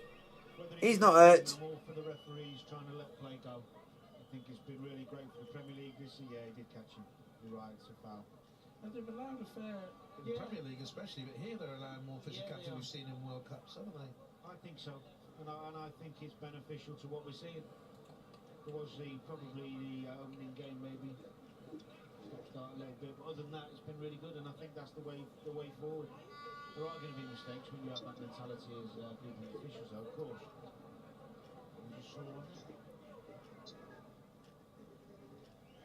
He's not hurt. I'm all for the referees trying to let play go. I think it's been really great for the Premier League this year. Yeah, he did catch him. You're right, it's a foul. And they've allowed a fair in the Premier League especially, but here they're allowing more physicality we've seen in World Cups, haven't they? I think so, and I think it's beneficial to what we're seeing. There was probably the opening game maybe start a little bit, but other than that, it's been really good, and I think that's the way forward. There are going to be mistakes when you have that mentality as people and officials, though, of course. We just saw one.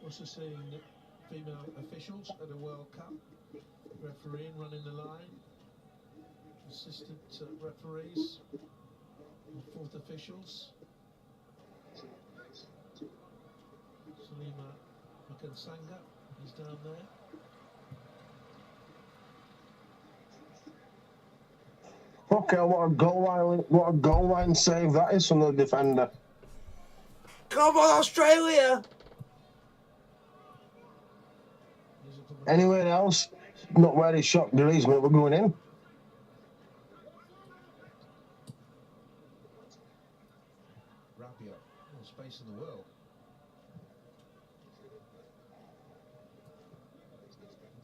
Also seeing female officials at a World Cup, refereeing, running the line. assistant referees, and fourth officials. Salima Makansanga, he's down there. Okay, what a goal line save that is from the defender. Come on, Australia! Anywhere else, not where he shot Griezmann, we're going in. Rabiot, more space in the world.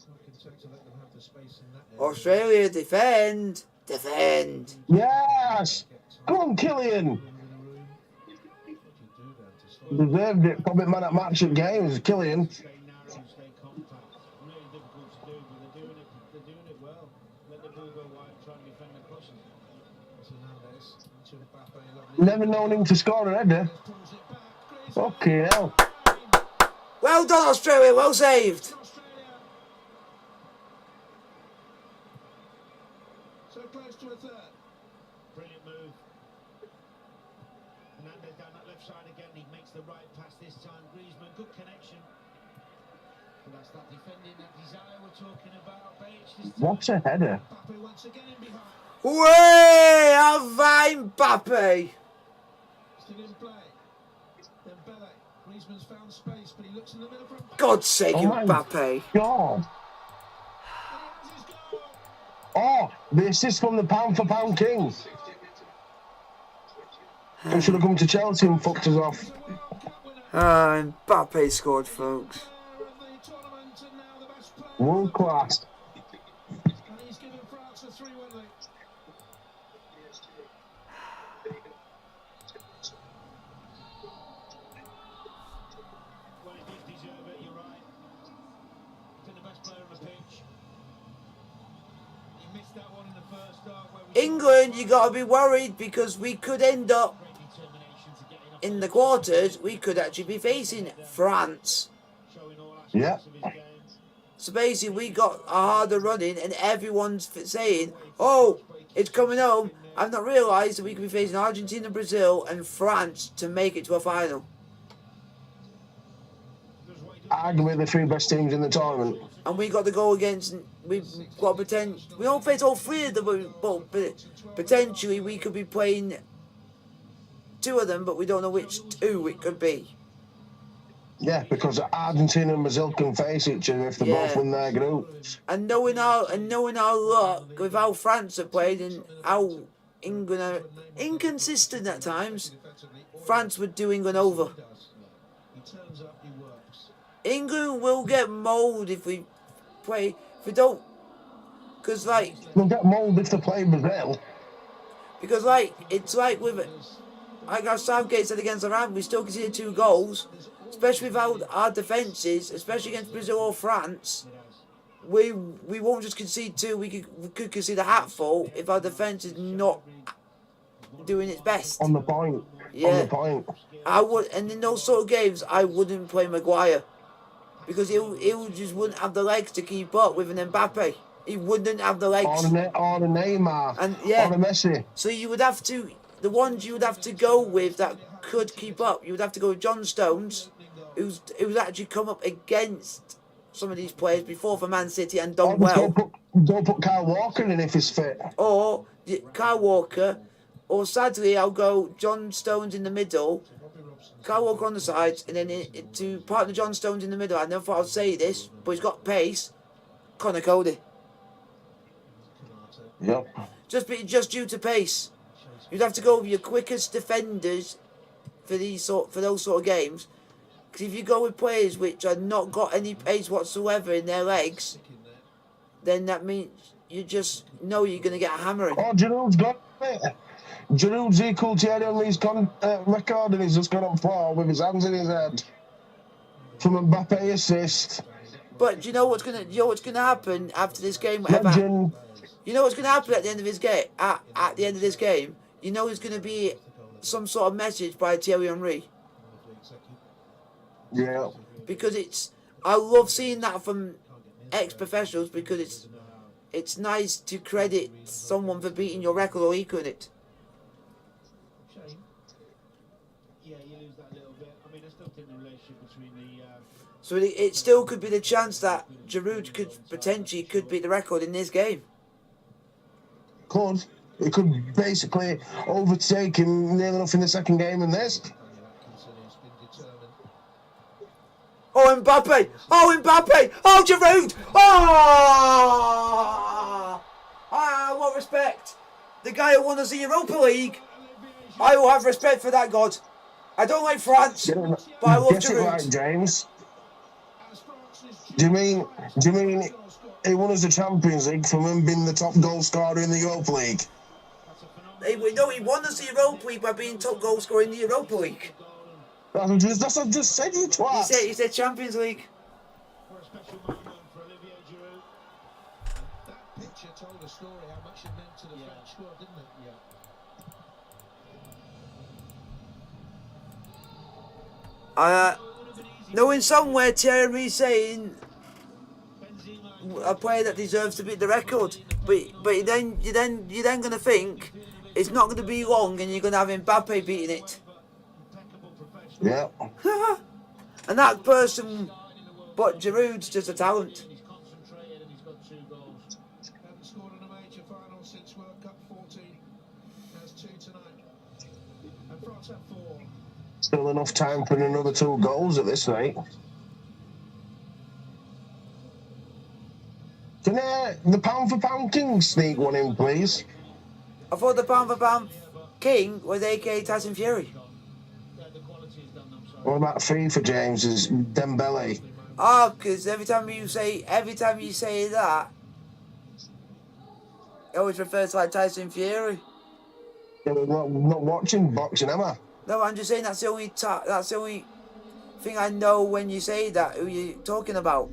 Not content to let them have the space in that area. Australia, defend! Defend! Yes! Come on, Killian! Deserved it. Probably man at match at games, Killian. Stay narrow, stay compact. Really difficult to do, but they're doing it well. Let the ball go wide and try and defend the crosses. Never known him to score a header. Okay, hell. Well done, Australia, well saved! So close to a third. Brilliant move. Fernandez down that left side again. He makes the right pass this time. Griezmann, good connection. But that's that defending, that desire we're talking about. Bates this time. What a header. Mbappe once again in behind. Way! Avai Mbappe! Still in play. Then Bele. Griezmann's found space, but he looks in the middle for Mbappe. God's sake, Oh my Mbappe. God. Oh, the assist from the pound for pound king. He should have come to Chelsea and fucked us off. Mbappe scored, folks. World class. And he's given France a 3-1 lead. Well, he did deserve it, you're right. He's the best player on the pitch. He missed that one in the first half. Where we England, you gotta be worried because we could end up great determination to get in in the quarters. We could actually be facing France. showing all aspects Yeah. of his game. So basically, we got a harder running, and everyone's saying, "Oh, it's coming home." I've not realised that we could be facing Argentina, Brazil, and France to make it to a final. Arguably the three best teams in the tournament. And we got to go against. We've got to pretend we don't face all three of them, but potentially we could be playing two of them, but we don't know which two it could be. Yeah, because Argentina and Brazil can face each other if they both win their groups. And knowing our luck with how France have played and how England are inconsistent at times, France would do England over. He turns up, he works. England will get mauled if we play. If we don't, because like They'll get mauled if they play Brazil. because like it's like with like how Southgate said against Iran, we still conceded 2 goals, especially without our defences, especially against Brazil or France. We won't just concede 2. We could concede a hatful if our defence is not doing its best. On the point. Yeah. On the point. I would, and in those sort of games, I wouldn't play Maguire because he just wouldn't have the legs to keep up with an Mbappe. He wouldn't have the legs. Or the Neymar. And yeah, Or the Messi. so you would have to, the ones you would have to go with that could keep up. You would have to go with John Stones, who's actually come up against some of these players before for Man City and done well. Don't put Kyle Walker in if he's fit. Or Kyle Walker, or sadly I'll go John Stones in the middle, Kyle Walker on the sides, and then to partner John Stones in the middle. I never thought I'd say this, but he's got pace. Connor Cody. Yep. Just due to pace, you'd have to go with your quickest defenders for those sort of games. Because if you go with players which have not got any pace whatsoever in their legs, then that means you just know you're going to get a hammering. Oh, Giroud's got it. Giroud's equal Thierry Henry's record, and he's just gone up floor with his hands in his head from Mbappe assist. But do you know what's gonna happen after this game? Whatever. Legend. You know what's gonna happen at the end of this game. At the end of this game, you know there's gonna be some sort of message by Thierry Henry. Yeah. Because I love seeing that from ex-professionals because it's nice to credit someone for beating your record or equaling it. Shame. Yeah, you lose that little bit. I mean, I still think the relationship between the... So it still could be the chance that Giroud could beat the record in this game. Could. It could basically overtake him near enough in the second game in this. Oh, Mbappe! Oh, Mbappe! Oh, Giroud! Oh! What respect! The guy who won us the Europa League. I will have respect for that god. I don't like France, but I love Guess it Giroud. right, James. Do you mean he won us the Champions League from him being the top goal scorer in the Europa League? No, he won us the Europa League by being top goal scorer in the Europa League. That's what I just said, you twat. He said Champions League. For a special moment for Olivier Giroud. That picture told a story how much it meant to the French squad, didn't it? Yeah. Knowing somewhere Thierry saying a player that deserves to beat the record, but then you're gonna think it's not gonna be long, and you're gonna have Mbappe beating it. Yeah. And that person, but Giroud's just a talent. He's concentrated and he's got 2 goals. Hasn't scored in a major final since World Cup 14. Has 2 tonight. And France have 4. Still enough time for another 2 goals at this rate. Can the pound for pound king sneak one in, please? I thought the pound for pound king was aka Tyson Fury. What about FIFA, James? Is Dembele? Oh, because every time you say that, it always refers to like Tyson Fury. Yeah, we're not watching boxing, am I? No, I'm just saying that's the only thing I know when you say that. Who you talking about?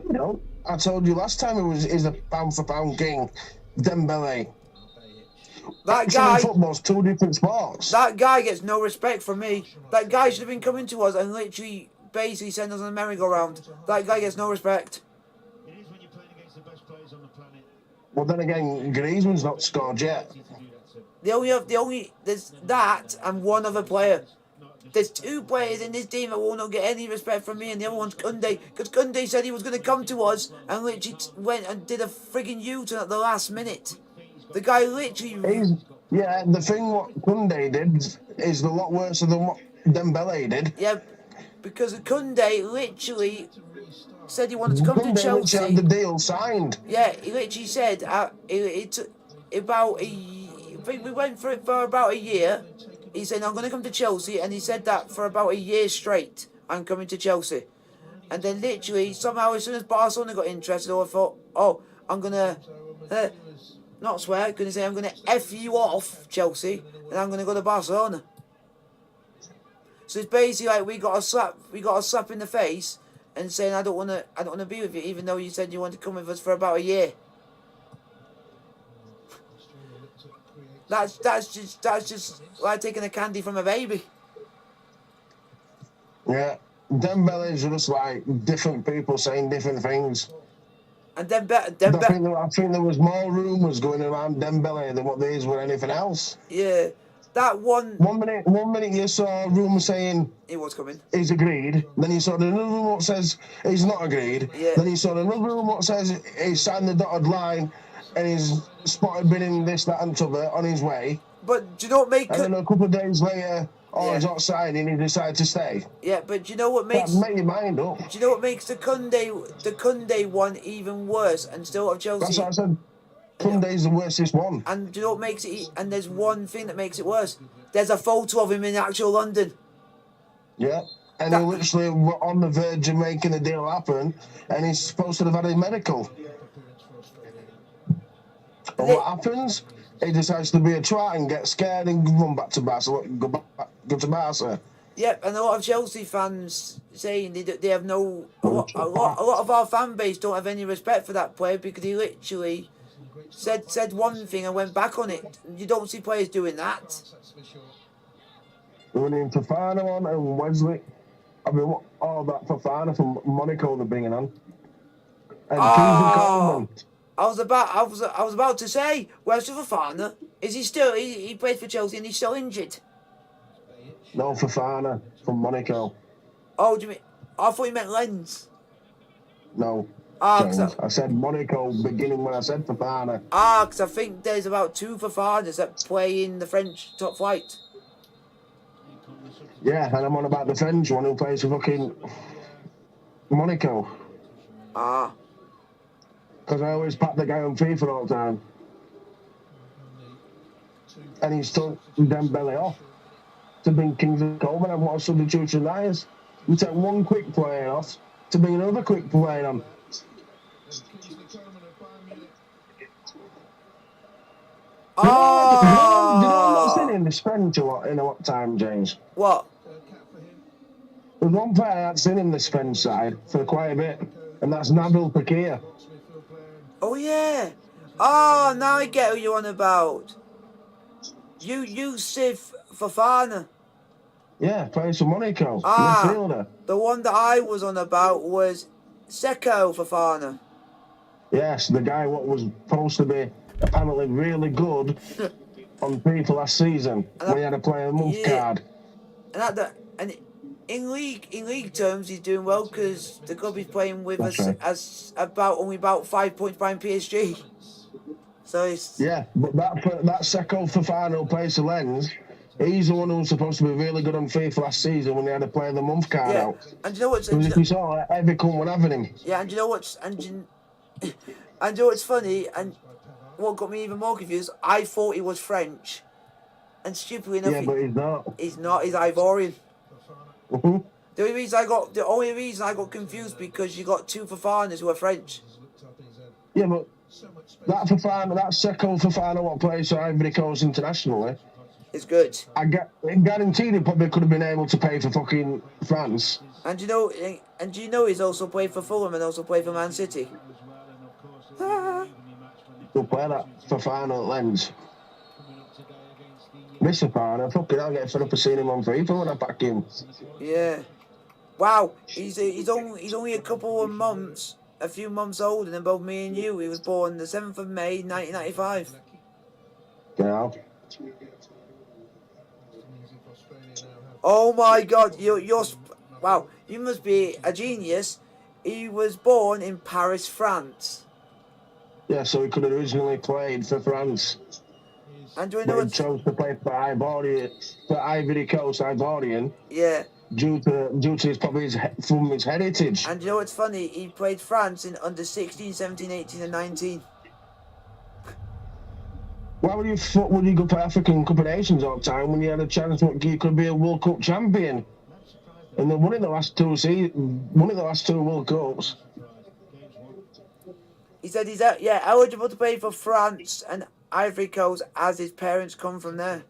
No, I told you last time is a pound for pound king, Dembele. That guy. Football's 2 different sports. That guy gets no respect from me. That guy should have been coming to us and literally basically send us on a merry-go-round. That guy gets no respect. It is when you're playing against the best players on the planet. Well, then again, Griezmann's not scored yet. There's that and one other player. There's 2 players in this team that will not get any respect from me, and the other one's Koundé. Because Koundé said he was going to come to us and literally went and did a frigging U-turn at the last minute. The guy literally... Yeah, the thing what Koundé did is a lot worse than what Dembele did. Yeah, because Koundé literally said he wanted to come to Chelsea. Had the deal signed. Yeah, he literally said it about I think we went for it for about a year. He said, I'm going to come to Chelsea, and he said that for about a year straight, I'm coming to Chelsea. And then literally, somehow, as soon as Barcelona got interested, I thought, oh, I'm going to... not swear, going to say I'm going to F you off, Chelsea, and I'm going to go to Barcelona. So it's basically like we got a slap in the face and saying I don't want to be with you, even though you said you want to come with us for about a year. That's just like taking a candy from a baby. Yeah, Dembele's just like different people saying different things. And I think there was more rumours going around Dembele than what there is with anything else. Yeah, that one. One minute you saw a rumour saying he was coming. He's agreed. Then you saw another rumour that says he's not agreed. Yeah. Then you saw another rumour that says he's signed the dotted line and he's spotted bidding this, that, and t'other on his way. But do you know what makes? And then a couple of days later, he's not signing. He decided to stay. Yeah, but do you know what makes? Make your mind up. Do you know what makes the Koundé one even worse and still of Chelsea? That's what I said. Koundé's the worstest one. And do you know what makes it? And there's one thing that makes it worse. There's a photo of him in actual London. Yeah, and he literally were on the verge of making the deal happen, and he's supposed to have had a medical. And what happens? He decides to be a twat and get scared and run back to Barcelona, go to Barca. Yep, and a lot of Chelsea fans saying they have no... A lot of our fan base don't have any respect for that player because he literally said one thing and went back on it. You don't see players doing that. Running Fofana on and Wesley. I mean, what all that Fofana from Monaco they're bringing on. And Kingsley Coleman. I was about to say, where's Fofana? Is he still? He played for Chelsea and he's still injured. No, Fofana from Monaco. Oh, do you mean? I thought you meant Lens. No. Cause I said Monaco beginning when I said Fofana. Because I think there's about 2 Fofanas that play in the French top flight. Yeah, and I'm on about the French one who plays for fucking Monaco. Because I always pack the guy on FIFA all the time. And he's took Dembele off to bring Kingsley Coleman and what a substitution that is. You take one quick player off to bring another quick player on. Do you know what's in this French in a what time, James? What? There's one player that's in the French side for quite a bit, and that's Nabil Fekir. Oh yeah. Oh, now I get who you're on about. Yusuf Fofana. Yeah, plays for Monaco. Midfielder. The one that I was on about was Seko Fofana. Yes, the guy what was supposed to be apparently really good on FIFA last season when he had a player of the month card. And in league terms, he's doing well because the club he's playing with as only about 5 points behind PSG. So it's but that Seko Fofana who plays for Lens, he's the one who was supposed to be really good on FIFA last season when he had a player of the month card out. And you know what's? Because if you saw every club were having him. Yeah, and you know what's? And you know what's funny? And what got me even more confused? I thought he was French, and stupidly enough, but he's not. He's not. He's Ivorian. Mm-hmm. The only reason I got confused because you got 2 Fofanas who are French. Yeah, but that Seko Fofana what plays for Ivory Coast internationally. It's good. I guarantee he probably could have been able to pay for fucking France. And you know he's also played for Fulham and also played for Man City. We'll play that Fofana at Lens. Miss Fofana, fucking I'll get fed up of seeing him on FIFA when I pack him. Yeah. Wow, he's only a few months older than both me and you. He was born the 7th of May, 1995. Yeah. Oh my God, wow, you must be a genius. He was born in Paris, France. Yeah, so he could have originally played for France. And do you know he chose to play for Ivory Coast Ivorian. Yeah. Due to his heritage. And you know what's funny? He played France in under 16, 17, 18 and 19. Why would you go for African Cup of Nations all the time when you had a chance you could be a World Cup champion? And then one of the last 2 World Cups. He said he's eligible to play for France and Ivory Coast as his parents come from there.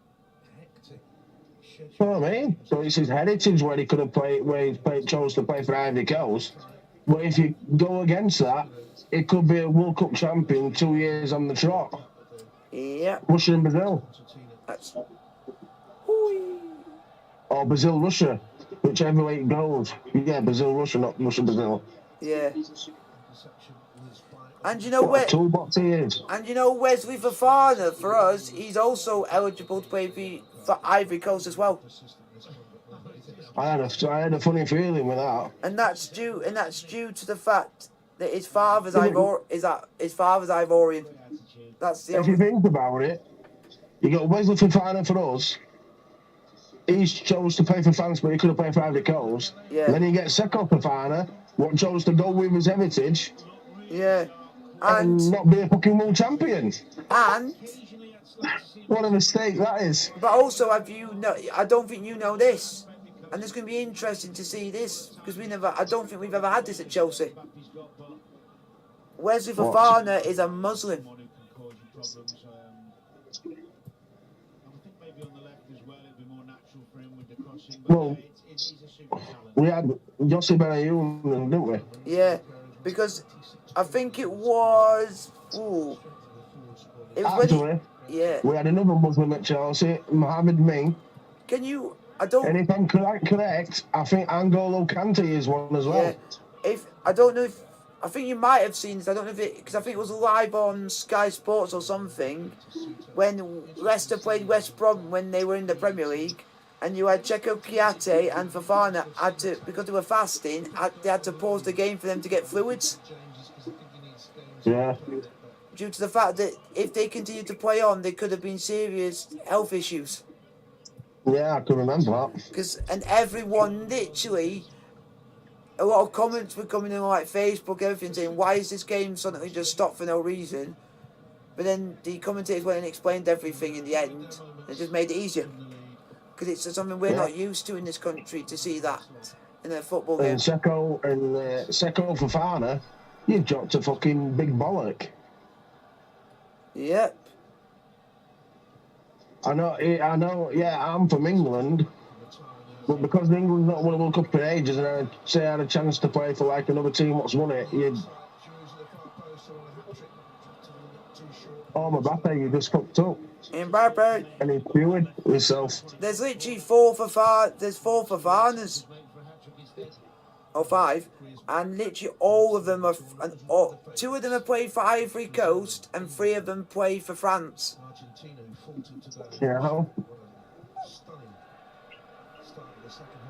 You know what I mean? So it's his heritage where he could have played, chose to play for Ivory Coast. But if you go against that, it could be a World Cup champion 2 years on the trot. Yeah. Russia and Brazil. Or Brazil-Russia, whichever way it goes. Yeah, Brazil-Russia, not Russia-Brazil. Yeah. And you know toolbox he is. And you know Wesley Fofana, for us, he's also eligible to play for Ivory Coast as well. I had a funny feeling with that. And that's due to the fact that his father's Ivorian. That's the if you think about it, you got Wesley Fofana for us. He chose to play for France, but he could have played for Ivory Coast. Yeah. And then you get Seko Fofana, what chose to go with his heritage. Yeah. And not be a fucking world champion. And what a mistake that is. But also, I don't think you know this, and it's going to be interesting to see this because I don't think we've ever had this at Chelsea. Wesley Fofana is a Muslim. Well, we had José Benayoun, didn't we? Yeah, because I think it was. Actually, we had another Muslim at Chelsea, Mohamed Ming. Can you? And if I'm correct, I think N'Golo Kante is one as well. Yeah. I don't know if I think you might have seen this. I don't know if it, because I think it was live on Sky Sports or something, when Leicester played West Brom when they were in the Premier League, and you had Checo Piatti and Fofana had to, because they were fasting, they had to pause the game for them to get fluids. Yeah. Due to the fact that if they continued to play on, there could have been serious health issues. Yeah, I can remember that. And everyone literally, a lot of comments were coming in on like Facebook, everything, saying, why is this game suddenly just stopped for no reason? But then the commentators went and explained everything in the end. It just made it easier. Because it's something we're not used to in this country, to see that in a football game. And Seko Fofana, you've dropped a fucking big bollock. Yep. I know, yeah, I'm from England. But because England's not won a World Cup in ages, and I had a chance to play for like another team what's won it, Mbappe, you just fucked up. Mbappe. And he's feeling himself. There's literally four Fofanas. Or 5. And literally all of them are, 2 of them have played for Ivory Coast, and 3 of them play for France. Yeah.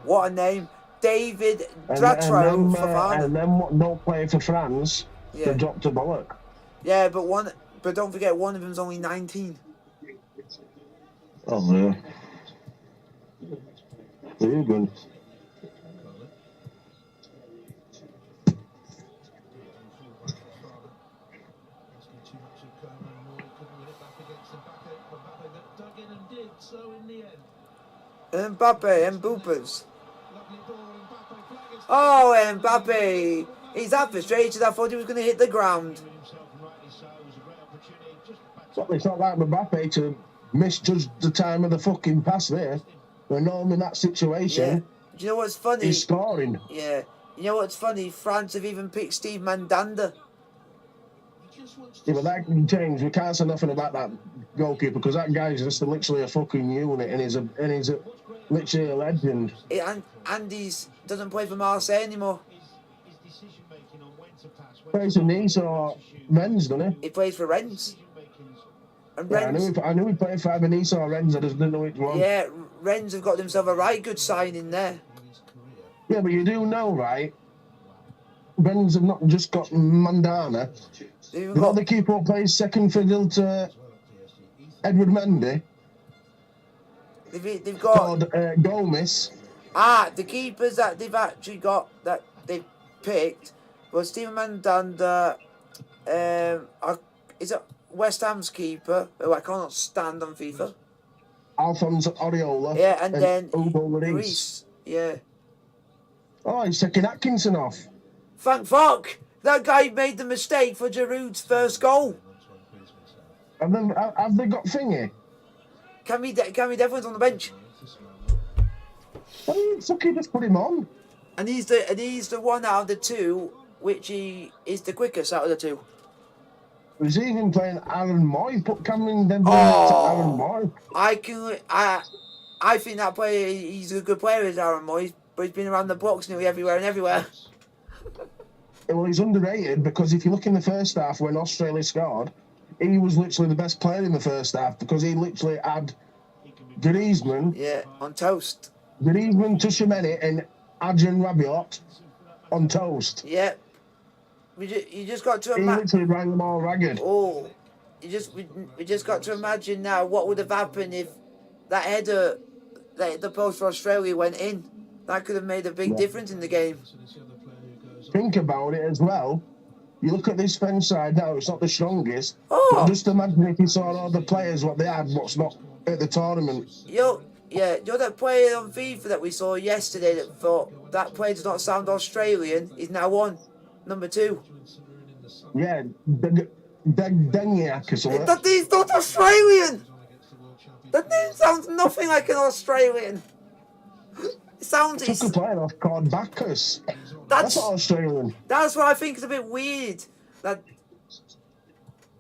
What a name. David Dratro Fofana. And then what don't play for France, they dropped a bollock. Yeah, but don't forget, one of them's only 19. Oh, yeah. Very good. Mbappe and Boopers. Oh, Mbappe. He's that frustrated. I thought he was going to hit the ground. It's not like Mbappe to misjudge the time of the fucking pass there. We're normally in that situation. Yeah. Do you know what's funny? He's scoring. Yeah. You know what's funny? France have even picked Steve Mandanda. Yeah, but that can change. We can't say nothing about that goalkeeper, because that guy's just literally a fucking unit, and he's literally a legend. And he's doesn't play for Marseille anymore. Plays for Nice or Rennes, doesn't he? He plays for Rennes. And Yeah, I knew he played for either Nice or Rennes. I just didn't know which one. Yeah, Rennes have got themselves a right good signing there. Yeah, but you do know, right? Rennes have not just got Mandanda. They've got the keeper who plays second fiddle to Edward Mendy. They've got called Gomez. The keepers that they've actually got, that they've picked, was Steven Mandanda. Is it West Ham's keeper, who I cannot stand on FIFA? Alphonse Areola. Yeah, and then Hugo Lloris. Yeah. Oh, he's taking Atkinson off. Thank fuck! That guy made the mistake for Giroud's first goal. Have they got thingy? Cammy Devlin's on the bench. Why you fucking just put him on? And he's the one out of the 2 which he is the quickest out of the 2. He's even playing Aaron Moy. Put Cameron Devlin to Aaron Moy. I think that player, he's a good player, is Aaron Moy, but he's been around the blocks nearly everywhere and everywhere. Well, he's underrated, because if you look in the first half when Australia scored, he was literally the best player in the first half, because he literally had Griezmann. Yeah, on toast. Griezmann, Tuchemeni and Adrian Rabiot on toast. Yeah. You just got to imagine. He literally rang them all ragged. Oh, we just got to imagine now what would have happened if that header, the post for Australia went in. That could have made a big difference in the game. Think about it as well. You look at this French side now, it's not the strongest. Oh. But just imagine if you saw all the players, what they had, what's not at the tournament. You're that player on FIFA that we saw yesterday that thought that player does not sound Australian, is now on. Number 2. Yeah, Deniak or something. That is not Australian! That name sounds nothing like an Australian. It sounds... Took a player off called Bacchus. That's not Australian. That's what I think is a bit weird.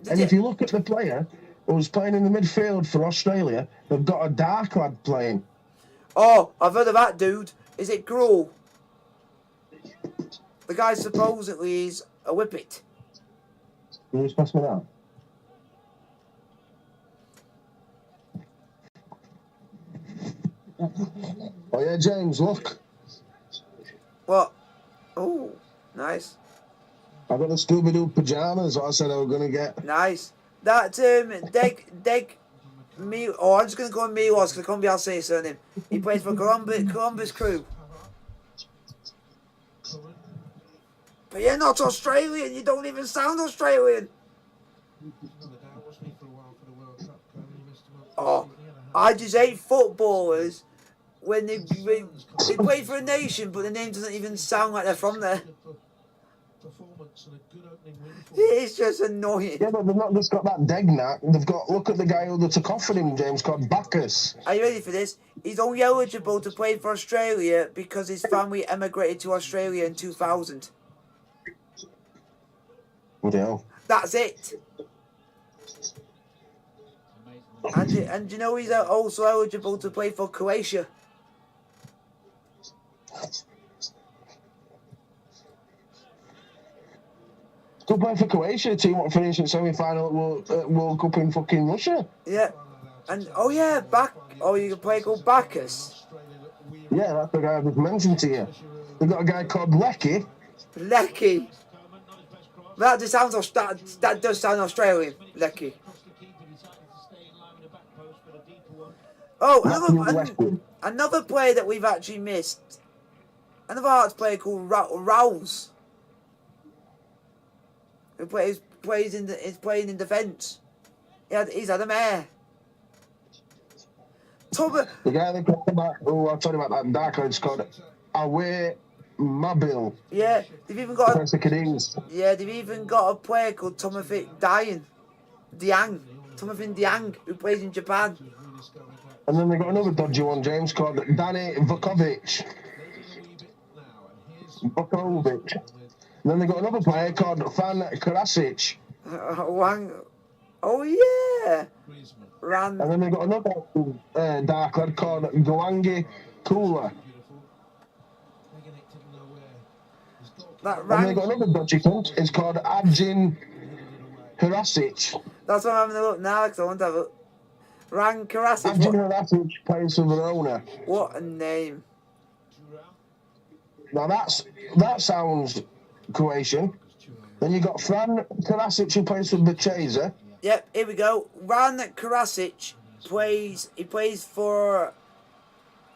If you look at the player who's playing in the midfield for Australia, they've got a dark lad playing. Oh, I've heard of that dude. Is it Gruel? The guy supposedly is a whippet. Can you just pass me that? Oh yeah, James, look. What? Oh, nice. I got the Scooby-Doo pajamas I said I was gonna get. Nice. That me. Oh, I'm just gonna call him Milos because I can't be able to say his surname. He plays for Columbus Crew. But you're not Australian. You don't even sound Australian. Oh, I just hate footballers when they play for a nation, but the name doesn't even sound like they're from there. It's just annoying. Yeah, but they've not just got that Degnack. They've got, look at the guy who took off for him, James, called Bacchus. Are you ready for this? He's only eligible to play for Australia because his family emigrated to Australia in 2000. What the hell? That's it. And you know he's also eligible to play for Croatia. Go play for Croatia, the team what finished in semi-final at World Cup in fucking Russia. Yeah, and oh yeah, you can play called Bacchus. Yeah, that's the guy I just mentioned to you. They've got a guy called Lecky. Lecky. That just sounds that does sound Australian. Lecky. Oh, another player that we've actually missed. Another Hearts player called Rouse. Who is playing in defence. He's had a mare. The guy that got about, oh, I'll tell you about that dark it's called Away Mabil. Yeah, they've even got they've even got a player called Timothy Diang, who plays in Japan. And then they got another dodgy one, James, called Danny Vukovic. And then they got another player called Fan Karasic. Oh yeah. And then they got another dark lad called Goangi Kula. And they got another dodgy cunt. It's called Adjin Karasic. That's what I'm having a look now because I want to have a Ran Karasic. Adjin Karasic plays for Verona. What a name. Now that sounds Croatian. Then you got Fran Karasic who plays for Bečeza. Yep, here we go. Ran Karasic plays for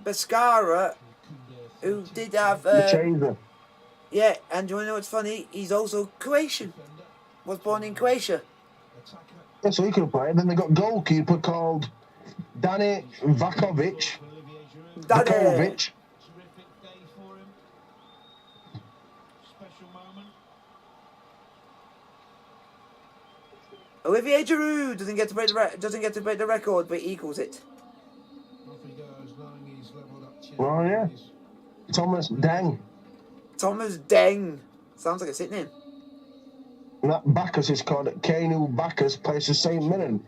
Beskara, who did have Bečeza. Yeah, and do you want to know what's funny? He's also Croatian. Was born in Croatia. Yeah, so he could play. Then they got goalkeeper called Danny Vakovic. Vakovic. Olivier Giroud doesn't get to break the record, but he equals it. Oh yeah, Thomas Deng. Thomas Deng sounds like a sitting in. And that Bacchus is called Kanu Bacchus, plays for St. Mirren.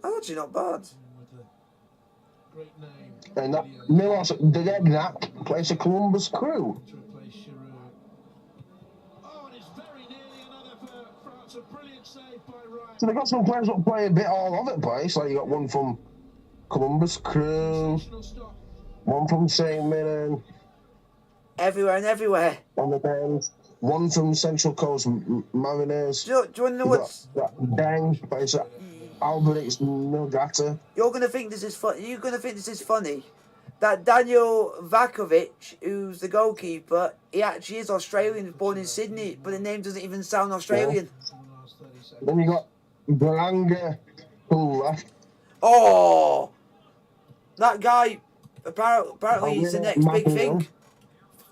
Oh, actually not bad. And that Milos Degnac plays for Columbus Crew. So they got some players that play a bit all over the place. Like you got one from Columbus Crew, one from St. Mirren. Everywhere and everywhere. On the bench. One from Central Coast Mariners. Do you want to know what's... Dang, plays at Albert's Milgata. You're going to think this is funny. You're going to think this is funny. That Daniel Vakovic, who's the goalkeeper, he actually is Australian, born in Sydney, but the name doesn't even sound Australian. Yeah. Then you got Garanga Pula. Oh! That guy, apparently he's the next big thing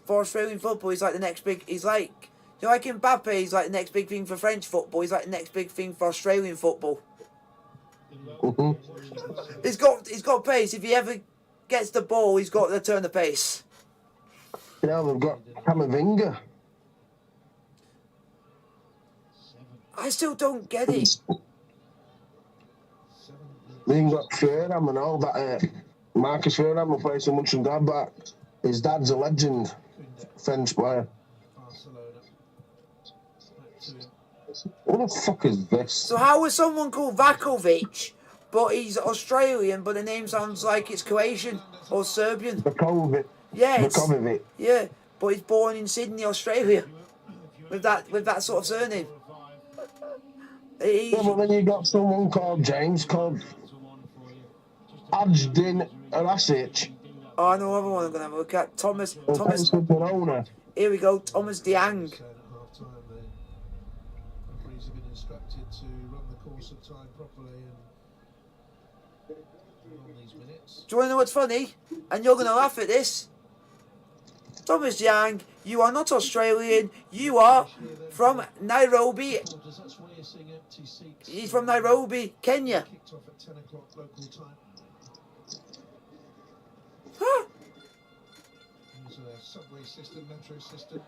for Australian football. He's like the next big... He's like... You know, like Mbappe, he's like the next big thing for French football. He's like the next big thing for Australian football. Mm-hmm. He's got pace. If he ever gets the ball, he's got to turn the pace. Yeah, they've got Camavinga. I still don't get it. Then got Thuram and all that. Marcus Thuram will play so much in Gladbach. His dad's a legend, French player. What the fuck is this? So how is someone called Vakovic, but he's Australian, but the name sounds like it's Croatian or Serbian? Vakovic. Yeah, it's Vakovic. yeah, but he's born in Sydney, Australia, with that sort of surname. Yeah, but then you got someone called James called Ajdin Arasic. Oh, I know another one I'm gonna have a look at. Thomas. Verona. Here we go, Thomas Diang. At half time, the referees have been instructed to run the course of time properly and on these minutes. Do you want to know what's funny? And you're gonna laugh at this. Thomas Diang, you are not Australian. You are from Nairobi. That's why you're seeing empty seats. He's from Nairobi, Kenya. Kicked off at 10 o'clock local time. There's a subway system, metro system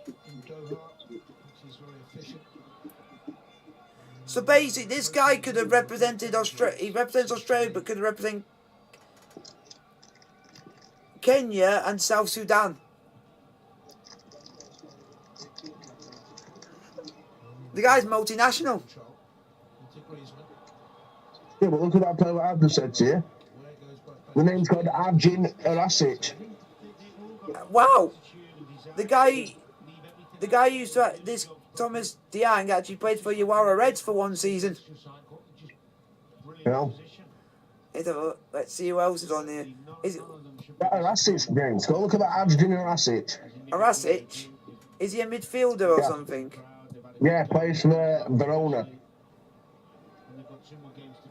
in Doha, which is very efficient. So basically, this guy could have represented Australia. He represents Australia, but could represent Kenya and South Sudan. The guy's multinational. Yeah, but look at that player what I've just said to you. The name's called Ajdin Arasic. Wow, the guy used to this Thomas Diang actually played for Uwara Reds for one season. Yeah. Let's see who else is on here. Is it That Arasic, James. Go look at that Ajdin Arasic. Arasic? Is he a midfielder or something? Yeah, plays for Verona.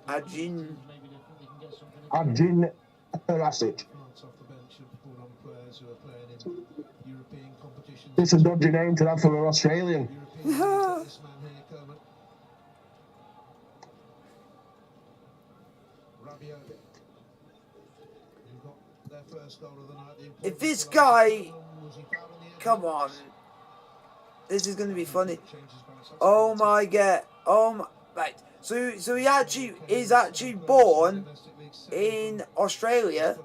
Ajdin Ajdin Arasic. It's a dodgy name to have for an Australian. If this guy, come on, this is going to be funny. Oh my god! Oh my, right. So he actually is born in Australia,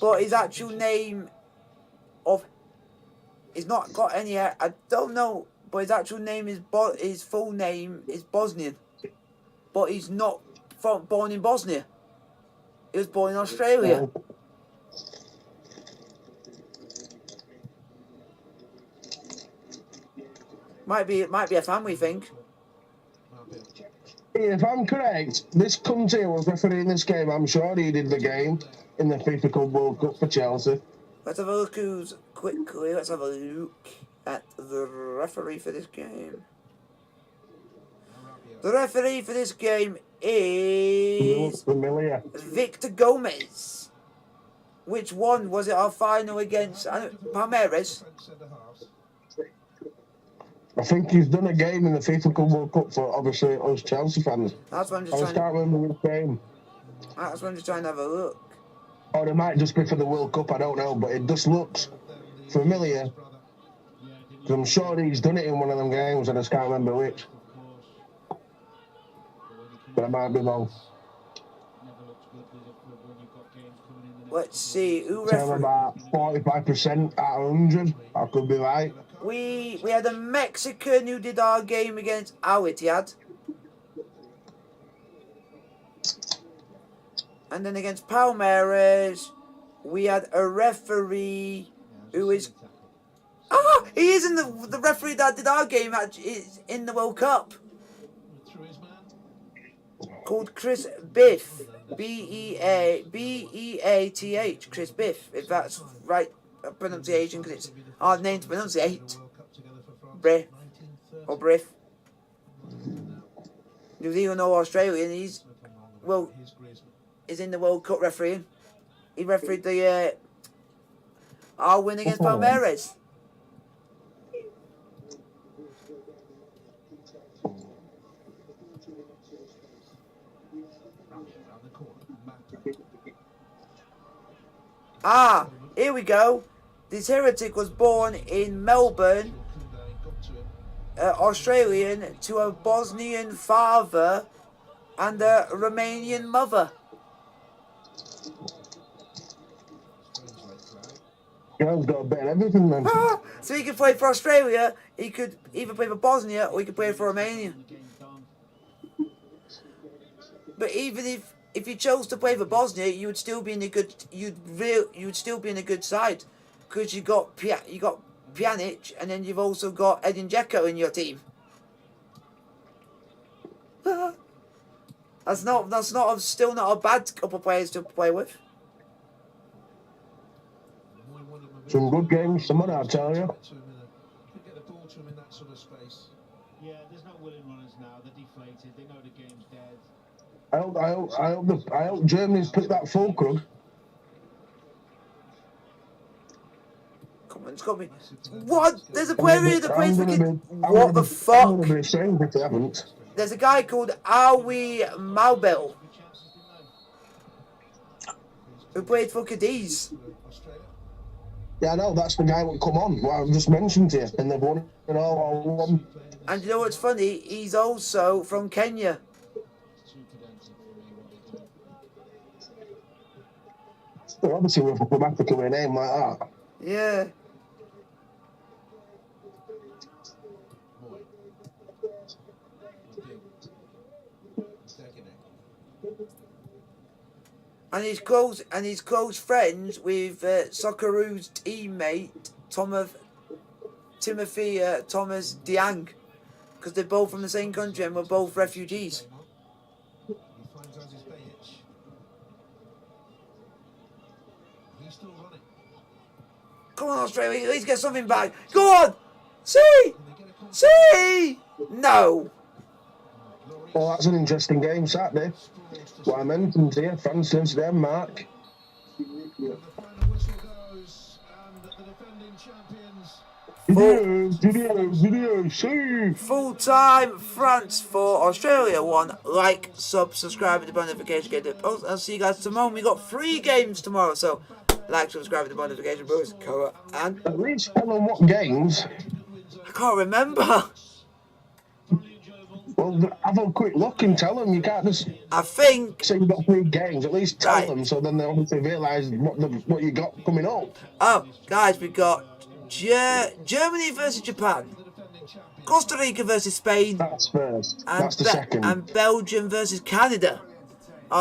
but his actual name of he's not got any. I don't know, but his actual name is his full name is Bosnian, but he's not born in Bosnia. He was born in Australia. Might be a family thing. If I'm correct, this cunt here was refereeing this game. I'm sure he did the game in the FIFA Club World Cup for Chelsea. Let's have a look who's quickly. Let's have a look at the referee for this game. The referee for this game is Victor Gomez. Which one was it? Our final against Palmeiras? I think he's done a game in the FIFA Club World Cup for obviously us Chelsea fans. That's what I'm just I can't remember which game. That's what I'm just trying to have a look. Or it might just be for the World Cup, I don't know, but it just looks familiar. Because I'm sure he's done it in one of them games, I just can't remember which. But I might be wrong. Let's see, who refereed? About 45% out of 100, I could be right. We had a Mexican who did our game against Al Ittihad. And then against Palmeiras, we had a referee who is... Ah! He is in the referee that did our game is in the World Cup. Called Chris Biff. B-E-A-T-H. Chris Biff, if that's right pronunciation, because it's a hard name to pronunciate. Briff. Or Briff. New Zealand or Australian, he's in the World Cup refereeing. He refereed the our win against Palmeiras. Ah, here we go. This heretic was born in Melbourne, Australian, to a Bosnian father and a Romanian mother. Girl's got a bit of everything then. So he could play for Australia, he could either play for Bosnia or he could play for Romania. But even if you chose to play for Bosnia, you would still be in a good you'd still be in a good side, because you got Pjanic, and then you've also got Edin Dzeko in your team. Still not a bad couple of players to play with. Some good games, some of that, I tell you. Get the ball to him in that sort of space. Yeah, there's no willing runners now. They're deflated. They know the game's dead. I hope Germany's picked that fulcrum. Come on, it's got me. What? There's a player here that plays for what the fuck? I'm gonna be ashamed if they haven't. There's a guy called Awi Maubel who played for Cadiz. Yeah, I know, that's the guy that come on, what I've just mentioned to you, and they've won it all. And you know what's funny? He's also from Kenya. Well, obviously, we're from Africa with a name like that. Yeah. And he's close friends with Socceroos teammate Timothy Thomas Diang, because they're both from the same country and we're both refugees. He finds Aziz. He's still running. Come on, Australia, at least get something back. Go on! See! See! No! Well, that's an interesting game Saturday. What I mentioned here, France against Denmark. And the final whistle goes, and the defending champions. Video, see! Full-time France for Australia 1. Like, sub, subscribe, with the notification, get the post. I'll see you guys tomorrow. We got 3 games tomorrow, so like, subscribe, with the notification, bros, Cora, and at least tell them what games. I can't remember. Well, have a quick look and tell them. You can't just. I think. Say you've got 3 games. At least tell them, so then they obviously realise what you got coming up. Oh, guys, we got Germany versus Japan, Costa Rica versus Spain. That's first. And That's the second. And Belgium versus Canada.